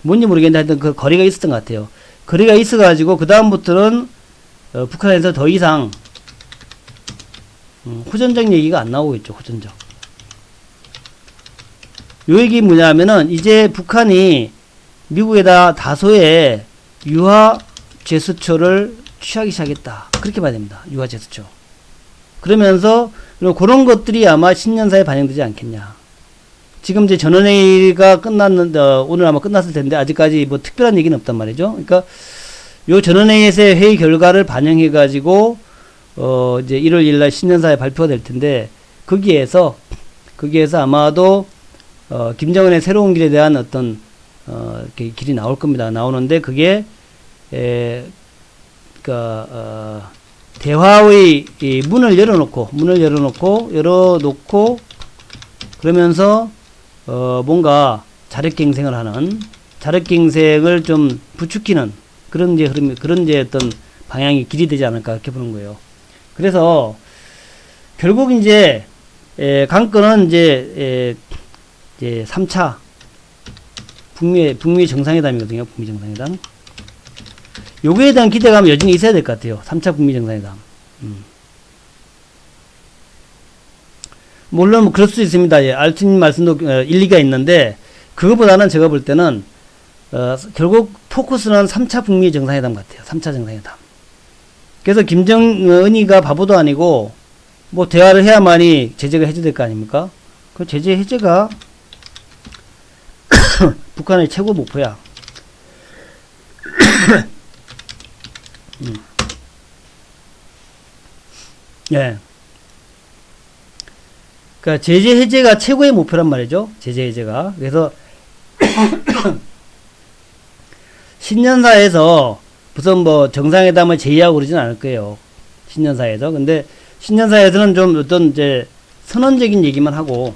뭔지 모르겠는데 하여튼 그 거래가 있었던 것 같아요. 거래가 있어가지고 그 다음부터는 북한에서 더 이상 호전적 얘기가 안 나오고 있죠. 호전적. 요 얘기 뭐냐면은 이제 북한이 미국에다 다소의 유화 제스처를 취하기 시작했다. 그렇게 봐야 됩니다. 유화 제스처. 그러면서 그런 것들이 아마 신년사에 반영되지 않겠냐. 지금 이제 전원회의가 끝났는데 오늘 아마 끝났을 텐데 아직까지 뭐 특별한 얘기는 없단 말이죠. 그러니까 요 전원회의에서의 회의 결과를 반영해 가지고 이제 1월 1일 날 신년사에 발표가 될 텐데 거기에서 아마도 김정은의 새로운 길에 대한 어떤 이렇게 길이 나올 겁니다. 나오는데 그게 대화의 이 문을 열어놓고 그러면서 뭔가 자력갱생을 하는, 자력갱생을 좀 부추기는 그런 이제 흐름, 그런 이제 어떤 방향이 길이 되지 않을까 이렇게 보는 거예요. 그래서 결국 이제 관건은 이제 3차 북미 정상회담이거든요. 북미 정상회담. 요거에 대한 기대감이 여전히 있어야 될 것 같아요. 3차 북미 정상회담. 물론 뭐 그럴 수 있습니다. 예, 알투님 말씀도 일리가 있는데 그거보다는 제가 볼 때는 결국 포커스는 3차 북미 정상회담 같아요. 3차 정상회담. 그래서 김정은이가 바보도 아니고 뭐 대화를 해야만이 제재가 해제될 거 아닙니까? 그 제재 해제가 북한의 최고 목표야. 예. 그러니까 제재 해제가 최고의 목표란 말이죠. 제재 해제가. 그래서 신년사에서 무슨 뭐 정상회담을 제의하고 그러진 않을 거예요. 신년사에서. 근데 신년사에서는 좀 어떤 이제 선언적인 얘기만 하고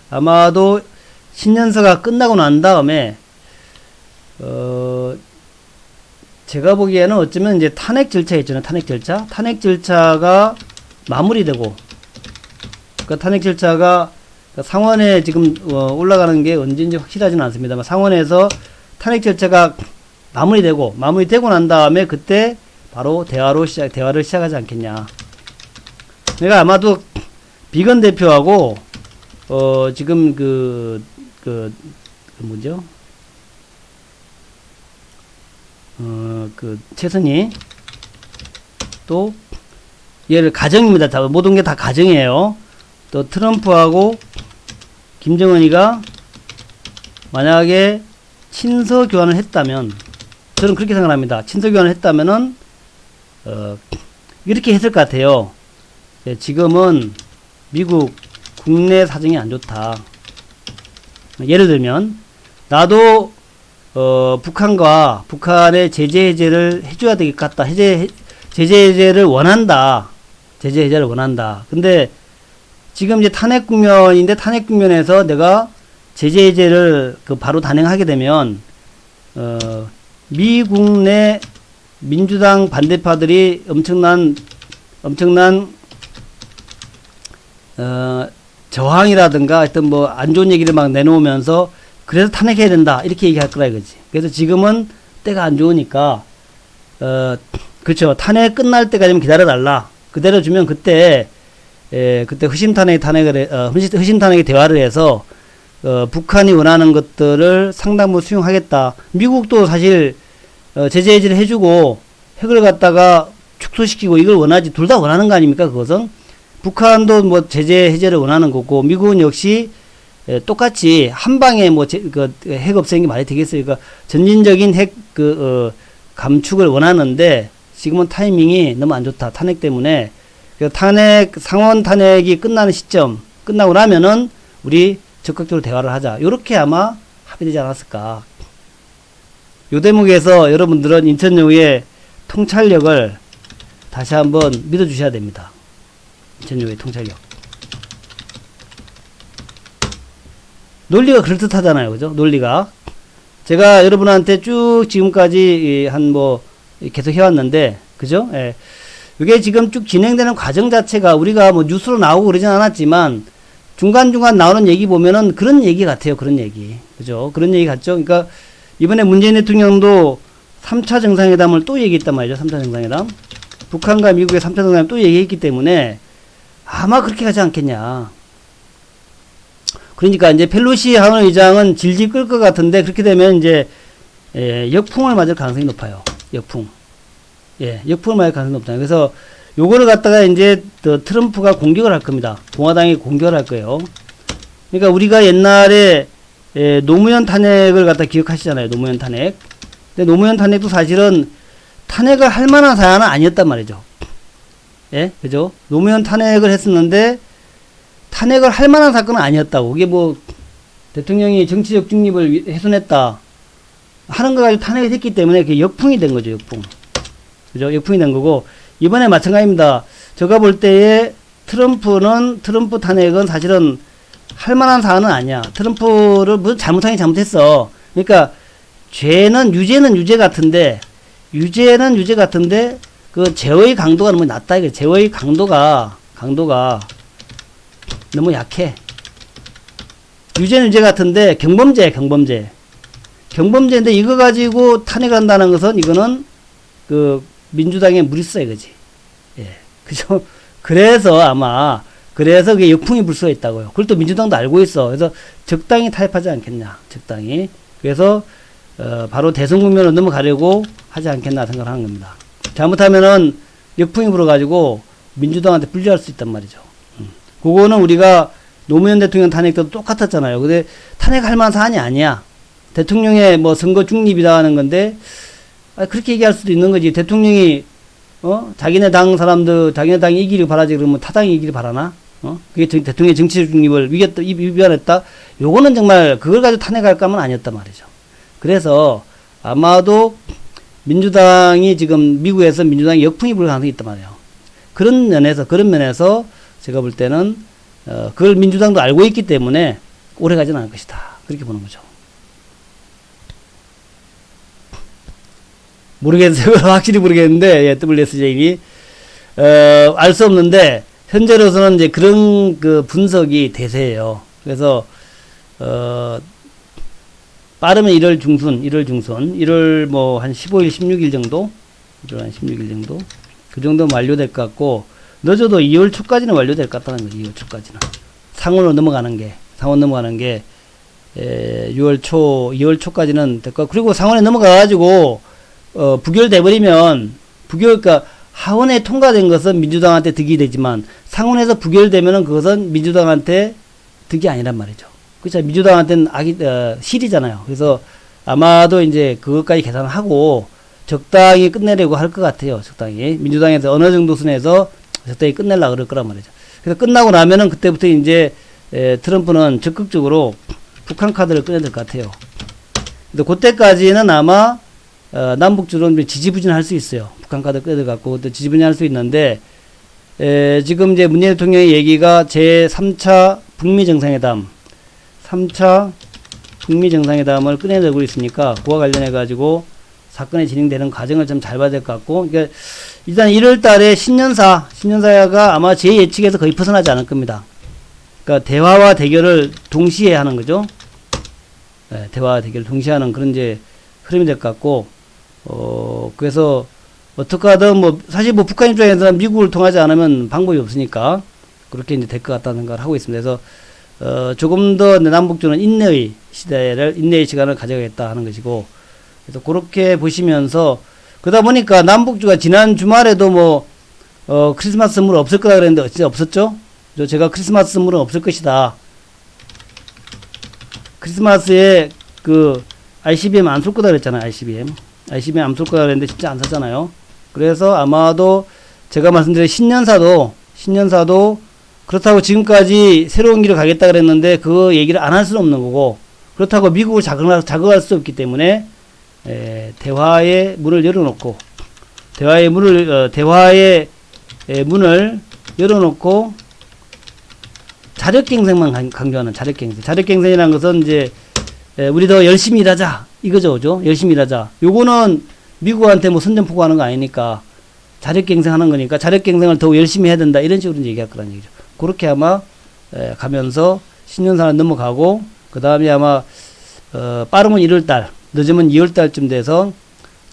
아마도 신년사가 끝나고 난 다음에 제가 보기에는 어쩌면 이제 탄핵 절차 있잖아요. 탄핵 절차가 마무리되고, 그 탄핵 절차가 상원에 지금 올라가는 게 언제인지 확실하지는 않습니다만 상원에서 탄핵 절차가 마무리되고 난 다음에 그때 바로 대화를 시작하지 않겠냐. 내가 아마도 비건 대표하고 지금 뭐죠? 최선희 또 얘를 가정입니다. 다 모든 게 다 가정이에요. 또 트럼프하고 김정은이가 만약에 친서 교환을 했다면, 저는 그렇게 생각합니다. 친서 교환을 했다면은 이렇게 했을 것 같아요. 네, 지금은 미국 국내 사정이 안 좋다. 예를 들면 나도 북한의 제재 해제를 해줘야 될 것 같다. 제재 해제를 원한다. 근데 지금 이제 탄핵 국면인데 탄핵 국면에서 내가 제재 해제를 바로 단행하게 되면 미국 내 민주당 반대파들이 엄청난 저항이라든가 하여튼 뭐 안 좋은 얘기를 막 내놓으면서 그래서 탄핵해야 된다 이렇게 얘기할 거라 이거지. 그래서 지금은 때가 안 좋으니까 그렇죠. 탄핵 끝날 때까지 기다려달라. 그대로 주면 그때 흐심 탄핵의 대화를 해서 북한이 원하는 것들을 상당부 수용하겠다. 미국도 사실 제재 해제를 해주고 핵을 갖다가 축소시키고 이걸 원하지. 둘 다 원하는 거 아닙니까? 그것은 북한도 뭐 제재 해제를 원하는 거고 미국은 역시 똑같이 한 방에 뭐 핵 없애는 게 말이 되겠어요. 그러니까 전진적인 핵 감축을 원하는데 지금은 타이밍이 너무 안 좋다. 탄핵 때문에. 상원 탄핵이 끝나는 시점, 끝나고 나면은 우리 적극적으로 대화를 하자. 요렇게 아마 합의되지 않았을까. 요 대목에서 여러분들은 인천여우의 통찰력을 다시 한번 믿어주셔야 됩니다. 인천여우의 통찰력. 논리가 그럴듯하잖아요. 그죠? 논리가. 제가 여러분한테 쭉 지금까지 계속 해왔는데, 그죠? 예. 이게 지금 쭉 진행되는 과정 자체가 우리가 뭐 뉴스로 나오고 그러진 않았지만 중간중간 나오는 얘기 보면은 그런 얘기 같아요. 그런 얘기. 그죠? 그런 얘기 같죠? 그러니까 이번에 문재인 대통령도 3차 정상회담을 또 얘기했단 말이죠. 3차 정상회담. 북한과 미국의 3차 정상회담 또 얘기했기 때문에 아마 그렇게 가지 않겠냐. 그러니까 이제 펠로시 하원 의장은 질질 끌 것 같은데 그렇게 되면 이제 역풍을 맞을 가능성이 높아요. 역풍. 역풍을 맞을 가능성이 높잖아요. 그래서 요거를 갖다가 이제 트럼프가 공격을 할 겁니다. 공화당이 공격을 할 거예요. 그러니까 우리가 옛날에 노무현 탄핵을 갖다 기억하시잖아요. 노무현 탄핵. 근데 노무현 탄핵도 사실은 탄핵을 할 만한 사안은 아니었단 말이죠. 예? 그죠? 노무현 탄핵을 했었는데 탄핵을 할 만한 사건은 아니었다고. 그게 뭐 대통령이 정치적 중립을 훼손했다 하는 거 가지고 탄핵이 됐기 때문에 그게 역풍이 된 거죠, 역풍. 그죠? 역풍이 된 거고, 이번에 마찬가지입니다. 제가 볼 때에 트럼프 탄핵은 사실은 할 만한 사안은 아니야. 트럼프를 무슨 잘못하긴 잘못했어. 그러니까 유죄는 유죄 같은데 그 제어의 강도가 너무 낮다. 이게 제어의 강도가 너무 약해. 유죄는 유죄 같은데 경범죄인데 이거 가지고 탄핵한다는 것은 이거는 그 민주당에 물이 써 이거지. 예. 그죠? 그래서 그게 역풍이 불 수가 있다고요. 그걸 또 민주당도 알고 있어. 그래서 적당히 타협하지 않겠냐. 적당히. 그래서 바로 대선 국면으로 넘어가려고 하지 않겠나 생각을 하는 겁니다. 잘못하면은 역풍이 불어가지고 민주당한테 불리할 수 있단 말이죠. 그거는 우리가 노무현 대통령 탄핵 때도 똑같았잖아요. 근데 탄핵할 만한 사안이 아니야. 대통령의 뭐 선거 중립이다 하는 건데, 그렇게 얘기할 수도 있는 거지. 대통령이, 자기네 당 사람들, 자기네 당이 이기길 바라지 그러면 타당이 이기길 바라나? 그게 대통령의 정치적 중립을 위반했다? 요거는 정말 그걸 가지고 탄핵할 감은 아니었단 말이죠. 그래서 아마도 민주당이 지금 미국에서 민주당이 역풍이 불 가능성이 있단 말이에요. 그런 면에서 제가 볼 때는, 그걸 민주당도 알고 있기 때문에 오래 가지는 않을 것이다. 그렇게 보는 거죠. 모르겠어요. 확실히 모르겠는데, 예, WSJ님이, 알 수 없는데, 현재로서는 이제 그런 그 분석이 대세예요. 그래서, 빠르면 1월 중순, 1월 뭐 한 15일, 16일 정도? 1월 한 16일 정도? 그 정도면 완료될 것 같고, 늦어도 2월 초까지는 완료될 것 같다는 거죠. 2월 초까지는. 상원으로 넘어가는 게, 2월 초까지는 될 것 같고, 그리고 상원에 넘어가가지고, 부결돼버리면, 그러니까 하원에 통과된 것은 민주당한테 득이 되지만, 상원에서 부결되면은 그것은 민주당한테 득이 아니란 말이죠. 그렇죠. 민주당한테는 실이잖아요. 그래서 아마도 이제 그것까지 계산하고 적당히 끝내려고 할 것 같아요. 적당히. 민주당에서 어느 정도 선에서 적당히 끝내려고 그럴 거란 말이죠. 그래서 끝나고 나면은 그때부터 이제 트럼프는 적극적으로 북한 카드를 꺼내야 될 것 같아요. 근데 그때까지는 아마 남북주로 지지부진할 수 있어요. 북한 카드 꺼내야 갖고 지지부진할 수 있는데 지금 이제 문재인 대통령의 얘기가 제 3차 북미 정상회담 3차 북미 정상회담을 꺼내들고 있으니까 그와 관련해 가지고 사건이 진행되는 과정을 좀 잘 봐야 될 것 같고, 그러니까 일단 1월 달에 신년사가 아마 제 예측에서 거의 벗어나지 않을 겁니다. 그러니까 대화와 대결을 동시에 하는 거죠. 네, 대화와 대결을 동시에 하는 그런 이제 흐름이 될 것 같고, 그래서 어떻게 하든 뭐 사실 뭐 북한 입장에서는 미국을 통하지 않으면 방법이 없으니까 그렇게 이제 될 것 같다는 생각을 하고 있습니다. 그래서 조금 더 남북주는 인내의 시간을 가져가겠다 하는 것이고, 그래서 그렇게 보시면서, 그러다 보니까 남북주가 지난 주말에도 뭐, 크리스마스 선물 없을 거다 그랬는데, 진짜 없었죠? 제가 크리스마스 선물은 없을 것이다. 크리스마스에 ICBM 안 쏠 거다 그랬잖아요, ICBM 안 쏠 거다 그랬는데, 진짜 안 쐈잖아요. 그래서 아마도 제가 말씀드린 신년사도 그렇다고 지금까지 새로운 길을 가겠다 그랬는데 그 얘기를 안 할 수는 없는 거고, 그렇다고 미국을 자극할 수 없기 때문에 대화의 문을 열어놓고 자력갱생만 강조하는 자력갱생이라는 것은 이제 우리 더 열심히 일하자 이거죠, 그죠? 열심히 일하자. 요거는 미국한테 뭐 선전포고하는 거 아니니까 자력갱생하는 거니까 자력갱생을 더 열심히 해야 된다 이런 식으로 얘기할 거란 얘기죠. 그렇게 아마 가면서 신년사는 넘어가고, 그 다음에 아마 빠르면 1월달, 늦으면 2월달쯤 돼서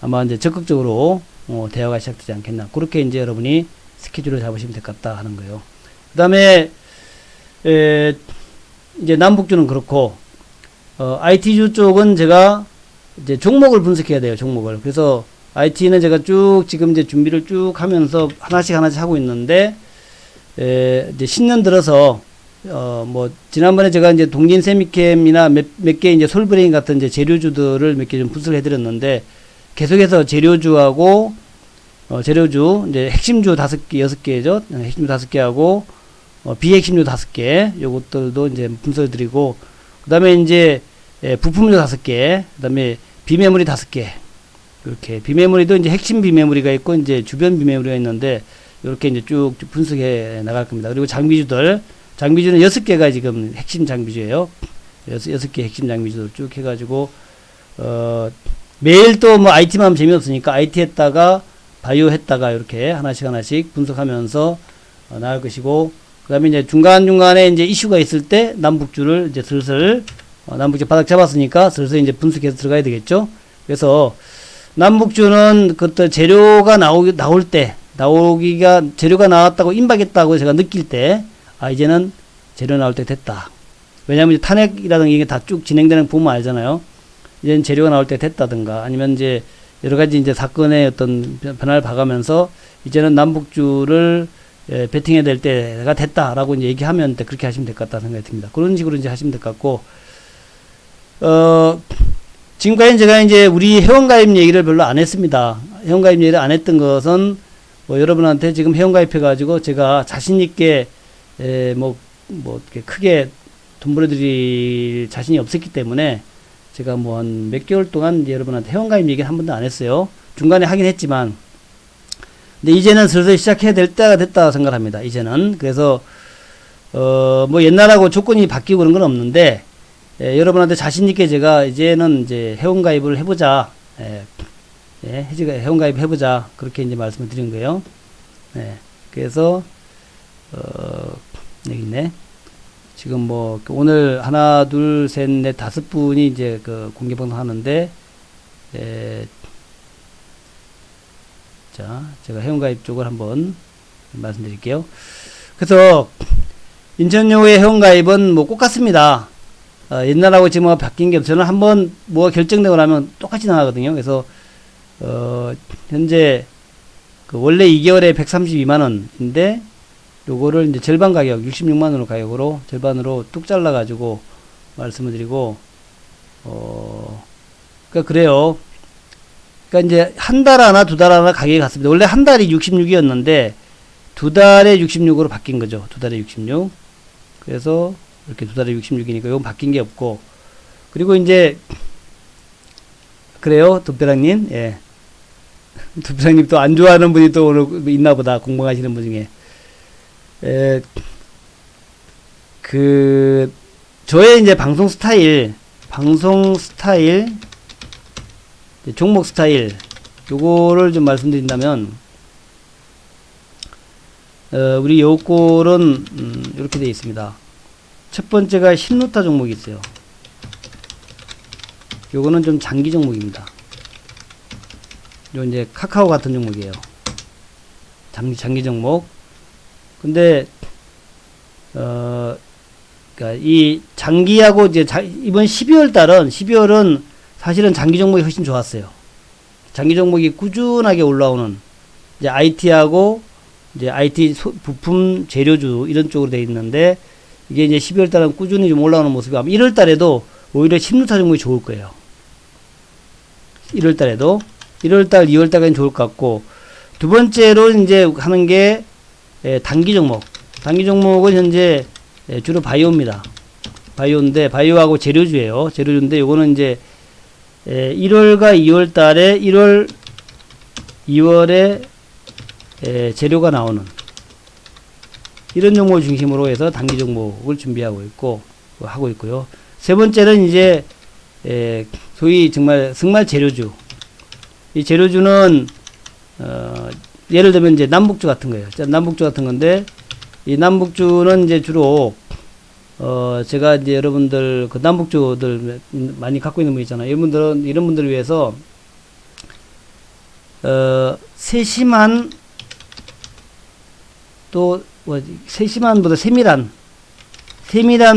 아마 이제 적극적으로 대화가 시작되지 않겠나. 그렇게 이제 여러분이 스케줄을 잡으시면 될 것 같다 하는 거예요. 그 다음에 이제 남북주는 그렇고, IT주 쪽은 제가 이제 종목을 분석해야 돼요. 종목을. 그래서 IT는 제가 쭉 지금 이제 준비를 쭉 하면서 하나씩 하고 있는데, 이제 신년 들어서 뭐 지난번에 제가 이제 동진 세미캠이나 몇 개 이제 솔브레인 같은 이제 재료주들을 몇 개 좀 분석을 해드렸는데, 계속해서 재료주하고 재료주 이제 핵심주 5개, 6개죠. 핵심주 5개하고 비핵심주 5개, 요것들도 이제 분석을 드리고, 그 다음에 이제 부품도 5개, 그 다음에 비메모리 5개. 이렇게 비메모리도 이제 핵심 비메모리가 있고 이제 주변 비메모리가 있는데 이렇게 이제 쭉 분석해 나갈 겁니다. 그리고 장비주는 6개가 지금 핵심 장비주예요. 6개 핵심 장비주를 쭉 해가지고 매일 또 뭐 IT만 하면 재미없으니까 IT 했다가 바이오 했다가 이렇게 하나씩 분석하면서 나갈 것이고, 그 다음에 이제 중간중간에 이제 이슈가 있을 때 남북주를 이제 슬슬 남북주 바닥 잡았으니까 슬슬 이제 분석해서 들어가야 되겠죠. 그래서 남북주는 그때 재료가 나올 때, 재료가 나왔다고 임박했다고 제가 느낄 때, 이제는 재료 나올 때 됐다. 왜냐면 이제 탄핵이라든가 이게 다 쭉 진행되는 거 보면 알잖아요. 이제는 재료가 나올 때 됐다든가, 아니면 이제 여러 가지 이제 사건의 어떤 변화를 봐가면서 이제는 남북주를 베팅해야 될 때가 됐다라고 이제 얘기하면 그렇게 하시면 될 것 같다는 생각이 듭니다. 그런 식으로 이제 하시면 될 것 같고, 지금까지 제가 이제 우리 회원가입 얘기를 별로 안 했습니다. 회원가입 얘기를 안 했던 것은 뭐 여러분한테 지금 회원가입해가지고 제가 자신있게 이렇게 크게 돈 벌어드릴 자신이 없었기 때문에 제가 뭐 한 몇 개월 동안 이제 여러분한테 회원가입 얘기를 한 번도 안 했어요. 중간에 하긴 했지만, 근데 이제는 슬슬 시작해야 될 때가 됐다 생각합니다. 이제는. 그래서 뭐 옛날하고 조건이 바뀌고 그런 건 없는데, 여러분한테 자신있게 제가 이제는 이제 회원가입을 해보자. 회원가입 해보자. 그렇게 이제 말씀을 드린 거예요. 그래서, 여기 있네. 지금 뭐, 오늘 하나, 둘, 셋, 넷, 5분이 이제 그 공개방송 하는데, 자, 제가 회원가입 쪽을 한번 말씀드릴게요. 그래서, 인천여고의 회원가입은 뭐 똑같습니다. 옛날하고 지금 바뀐 게 없어요. 저는 한번 뭐가 결정되고 나면 똑같이 나가거든요. 그래서, 현재, 원래 2개월에 132만원인데, 요거를 이제 절반 가격, 66만원 가격으로, 절반으로 뚝 잘라가지고 말씀을 드리고, 그러니까 그래요. 그러니까 이제 한 달 하나, 2달 하나 가격이 같습니다. 원래 한 달이 66이었는데, 2달에 66으로 바뀐 거죠. 2달에 66. 그래서, 이렇게 2달에 66이니까 이건 바뀐 게 없고, 그리고 이제, 그래요. 도벼락님, 예. 도벼락님 또 안 좋아하는 분이 또 오늘 있나 보다. 공부하시는 분 중에. 저의 이제 방송 스타일, 종목 스타일, 요거를 좀 말씀드린다면, 우리 요꼴은, 이렇게 되어 있습니다. 첫 번째가 신루타 종목이 있어요. 요거는 좀 장기 종목입니다. 요 이제 카카오 같은 종목이에요. 장기 종목. 근데 그러니까 이 장기하고 이제 이번 12월은 사실은 장기 종목이 훨씬 좋았어요. 장기 종목이 꾸준하게 올라오는 이제 IT하고 이제 IT 부품 재료주 이런 쪽으로 돼 있는데, 이게 이제 12월달은 꾸준히 좀 올라오는 모습이 아마 1월달에도 오히려 신루타 종목이 좋을 거예요. 1월달에도 1월달, 2월달까지는 좋을 것 같고, 두 번째로 이제 하는 게 단기 종목. 단기 종목은 현재 주로 바이오입니다. 바이오인데, 바이오하고 재료주예요. 재료주인데, 요거는 이제 1월과 2월 달에 2월에 재료가 나오는 이런 종목을 중심으로 해서 단기 종목을 준비하고 하고 있고요. 세 번째는 이제 소위 정말 재료주. 이 재료주는 예를 들면 이제 남북주 같은 거예요. 남북주 같은 건데, 이 남북주는 이제 주로 제가 이제 여러분들 그 남북주들 많이 갖고 있는 분 있잖아요. 이런 분들을 위해서 세심한 세심한보다 세밀한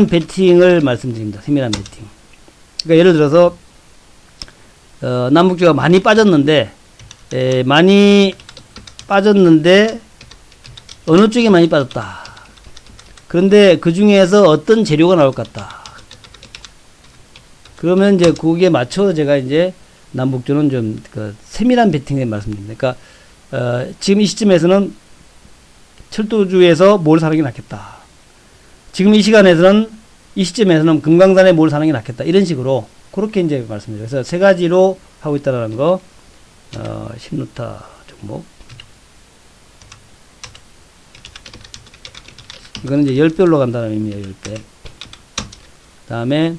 베팅을 말씀드립니다. 세밀한 베팅. 그러니까 예를 들어서 남북주가 많이 빠졌는데 어느 쪽이 많이 빠졌다. 그런데 그 중에서 어떤 재료가 나올 것 같다. 그러면 이제 거기에 맞춰 제가 이제 남북주는 좀 세밀한 베팅을 말씀드립니다. 그러니까 지금 이 시점에서는 철도주에서 뭘 사는 게 낫겠다. 지금 이 시간에서는 이 시점에서는 금강산에 뭘 사는 게 낫겠다. 이런 식으로 그렇게 이제 말씀드려요. 그래서 세 가지로 하고 있다라는 거. 신루타 종목. 이거는 이제 10배 올라간다는 의미예요. 10배. 다음에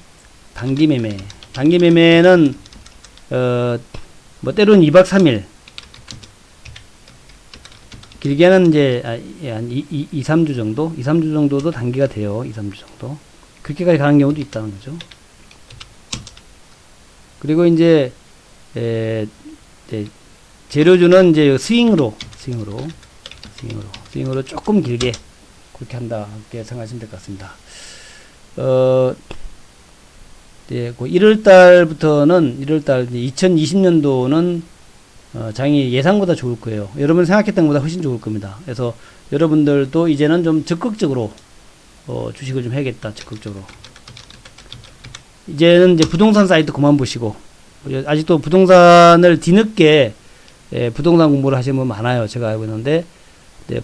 단기 매매. 단기 매매는 뭐 때로는 2박 3일. 길게는 이제 한 2, 3주 정도? 2, 3주 정도도 단기가 돼요. 2, 3주 정도. 그렇게까지 가는 경우도 있다는 거죠. 그리고 이제 재료주는 이제 스윙으로 조금 길게 그렇게 한다. 이렇게 생각하시면 될 것 같습니다. 그 1월달부터는 1월달 2020년도는 장이 예상보다 좋을 거예요. 여러분 생각했던 것보다 훨씬 좋을 겁니다. 그래서 여러분들도 이제는 좀 적극적으로 주식을 좀 해야겠다. 적극적으로. 이제는 이제 부동산 사이트 그만 보시고, 아직도 부동산을 뒤늦게 부동산 공부를 하시는 분 많아요. 제가 알고 있는데,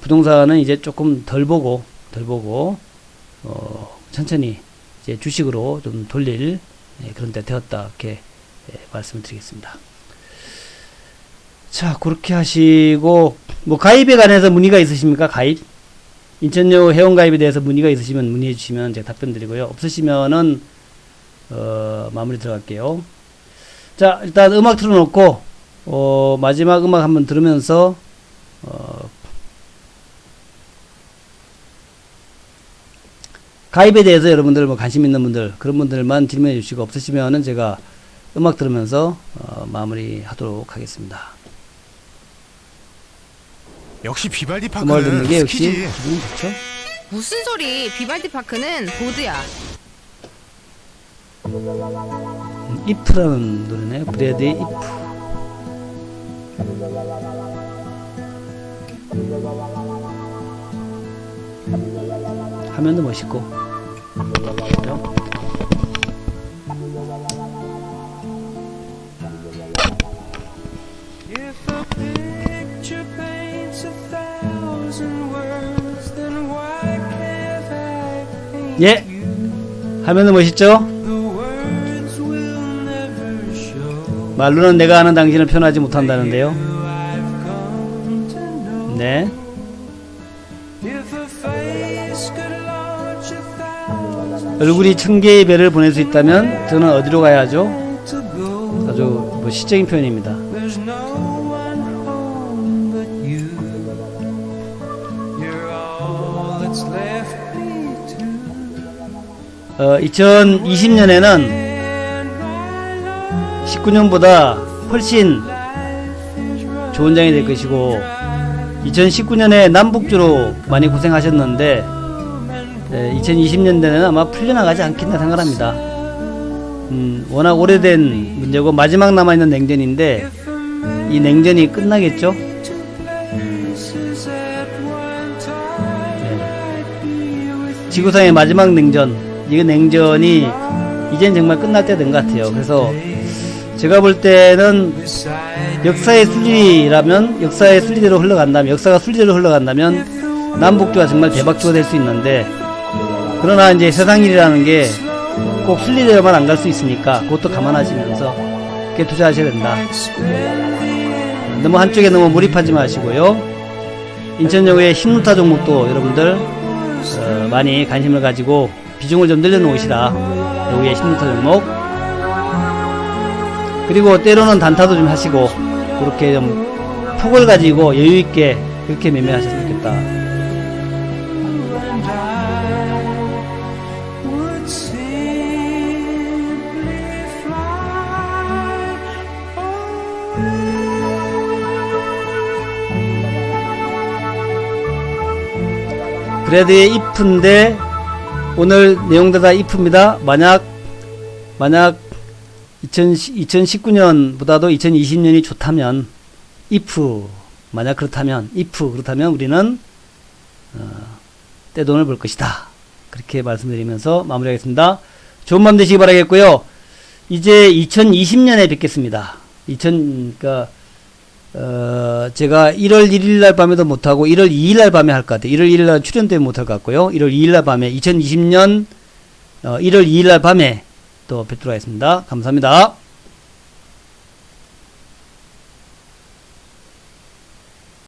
부동산은 이제 조금 덜 보고 천천히 이제 주식으로 좀 돌릴 그런 때 되었다. 이렇게 말씀을 드리겠습니다. 자, 그렇게 하시고, 뭐 가입에 관해서 문의가 있으십니까? 가입? 인천역 회원가입에 대해서 문의가 있으시면 문의해 주시면 제가 답변 드리고요. 없으시면은 마무리 들어갈게요. 자, 일단 음악 틀어놓고 마지막 음악 한번 들으면서 가입에 대해서 여러분들 뭐 관심 있는 분들, 그런 분들만 질문해 주시고, 없으시면은 제가 음악 들으면서 마무리 하도록 하겠습니다. 역시 비발디 음악을 듣는 파크는 게 역시 스키지. 기분이 좋죠? 무슨 소리? 비발디 파크는 보드야. if라는 노래네요. 브래드의 if. 화면도 멋있고. 그죠? If a picture paints 1,000 words, then why can't I paint 예! you? 화면도 멋있죠? The words will never show 말로는 내가 아는 당신을 표현하지 못한다는데요. who I've come to know. 네. If a face could launch 1,000 얼굴이 1000개의 배를 보낼 수 있다면 저는 어디로 가야 하죠? to go, 아주 뭐 시적인 표현입니다. there's no one home but you. You're all that's left me to. 2020년에는 19년보다 훨씬 좋은 장이 될 것이고, 2019년에 남북주로 많이 고생하셨는데 2020년대는 아마 풀려나가지 않겠나 생각합니다. 워낙 오래된 문제고 마지막 남아있는 냉전인데 이 냉전이 끝나겠죠? 지구상의 마지막 냉전, 이 냉전이 이젠 정말 끝날 때 된 것 같아요. 그래서 제가 볼 때는 역사의 순리라면, 역사의 순리대로 흘러간다면, 역사가 순리대로 흘러간다면 남북주가 정말 대박주가 될 수 있는데, 그러나 이제 세상 일이라는 게 꼭 순리대로만 안 갈 수 있으니까 그것도 감안하시면서 그렇게 투자하셔야 된다. 너무 한쪽에 너무 몰입하지 마시고요. 인천여고의 신루타 종목도 여러분들 많이 관심을 가지고 비중을 좀 늘려놓으시라. 여기에 신루타 종목. 그리고 때로는 단타도 좀 하시고, 그렇게 좀 폭을 가지고 여유있게 그렇게 매매하셨으면 좋겠다. Would simply fly away. 브래드의 if인데 오늘 내용들 다 if입니다. 만약 2019년보다도 2020년이 좋다면, 만약 그렇다면 우리는 떼돈을 벌 것이다. 그렇게 말씀드리면서 마무리하겠습니다. 좋은 밤 되시기 바라겠고요. 이제 2020년에 뵙겠습니다. 제가 1월 1일 날 밤에도 못하고 1월 2일 날 밤에 할 것 같아요. 1월 1일 날 출연 때문에 못할 것 같고요. 1월 2일 날 밤에 2020년 1월 2일 날 밤에 또 뵙도록 하겠습니다. 감사합니다.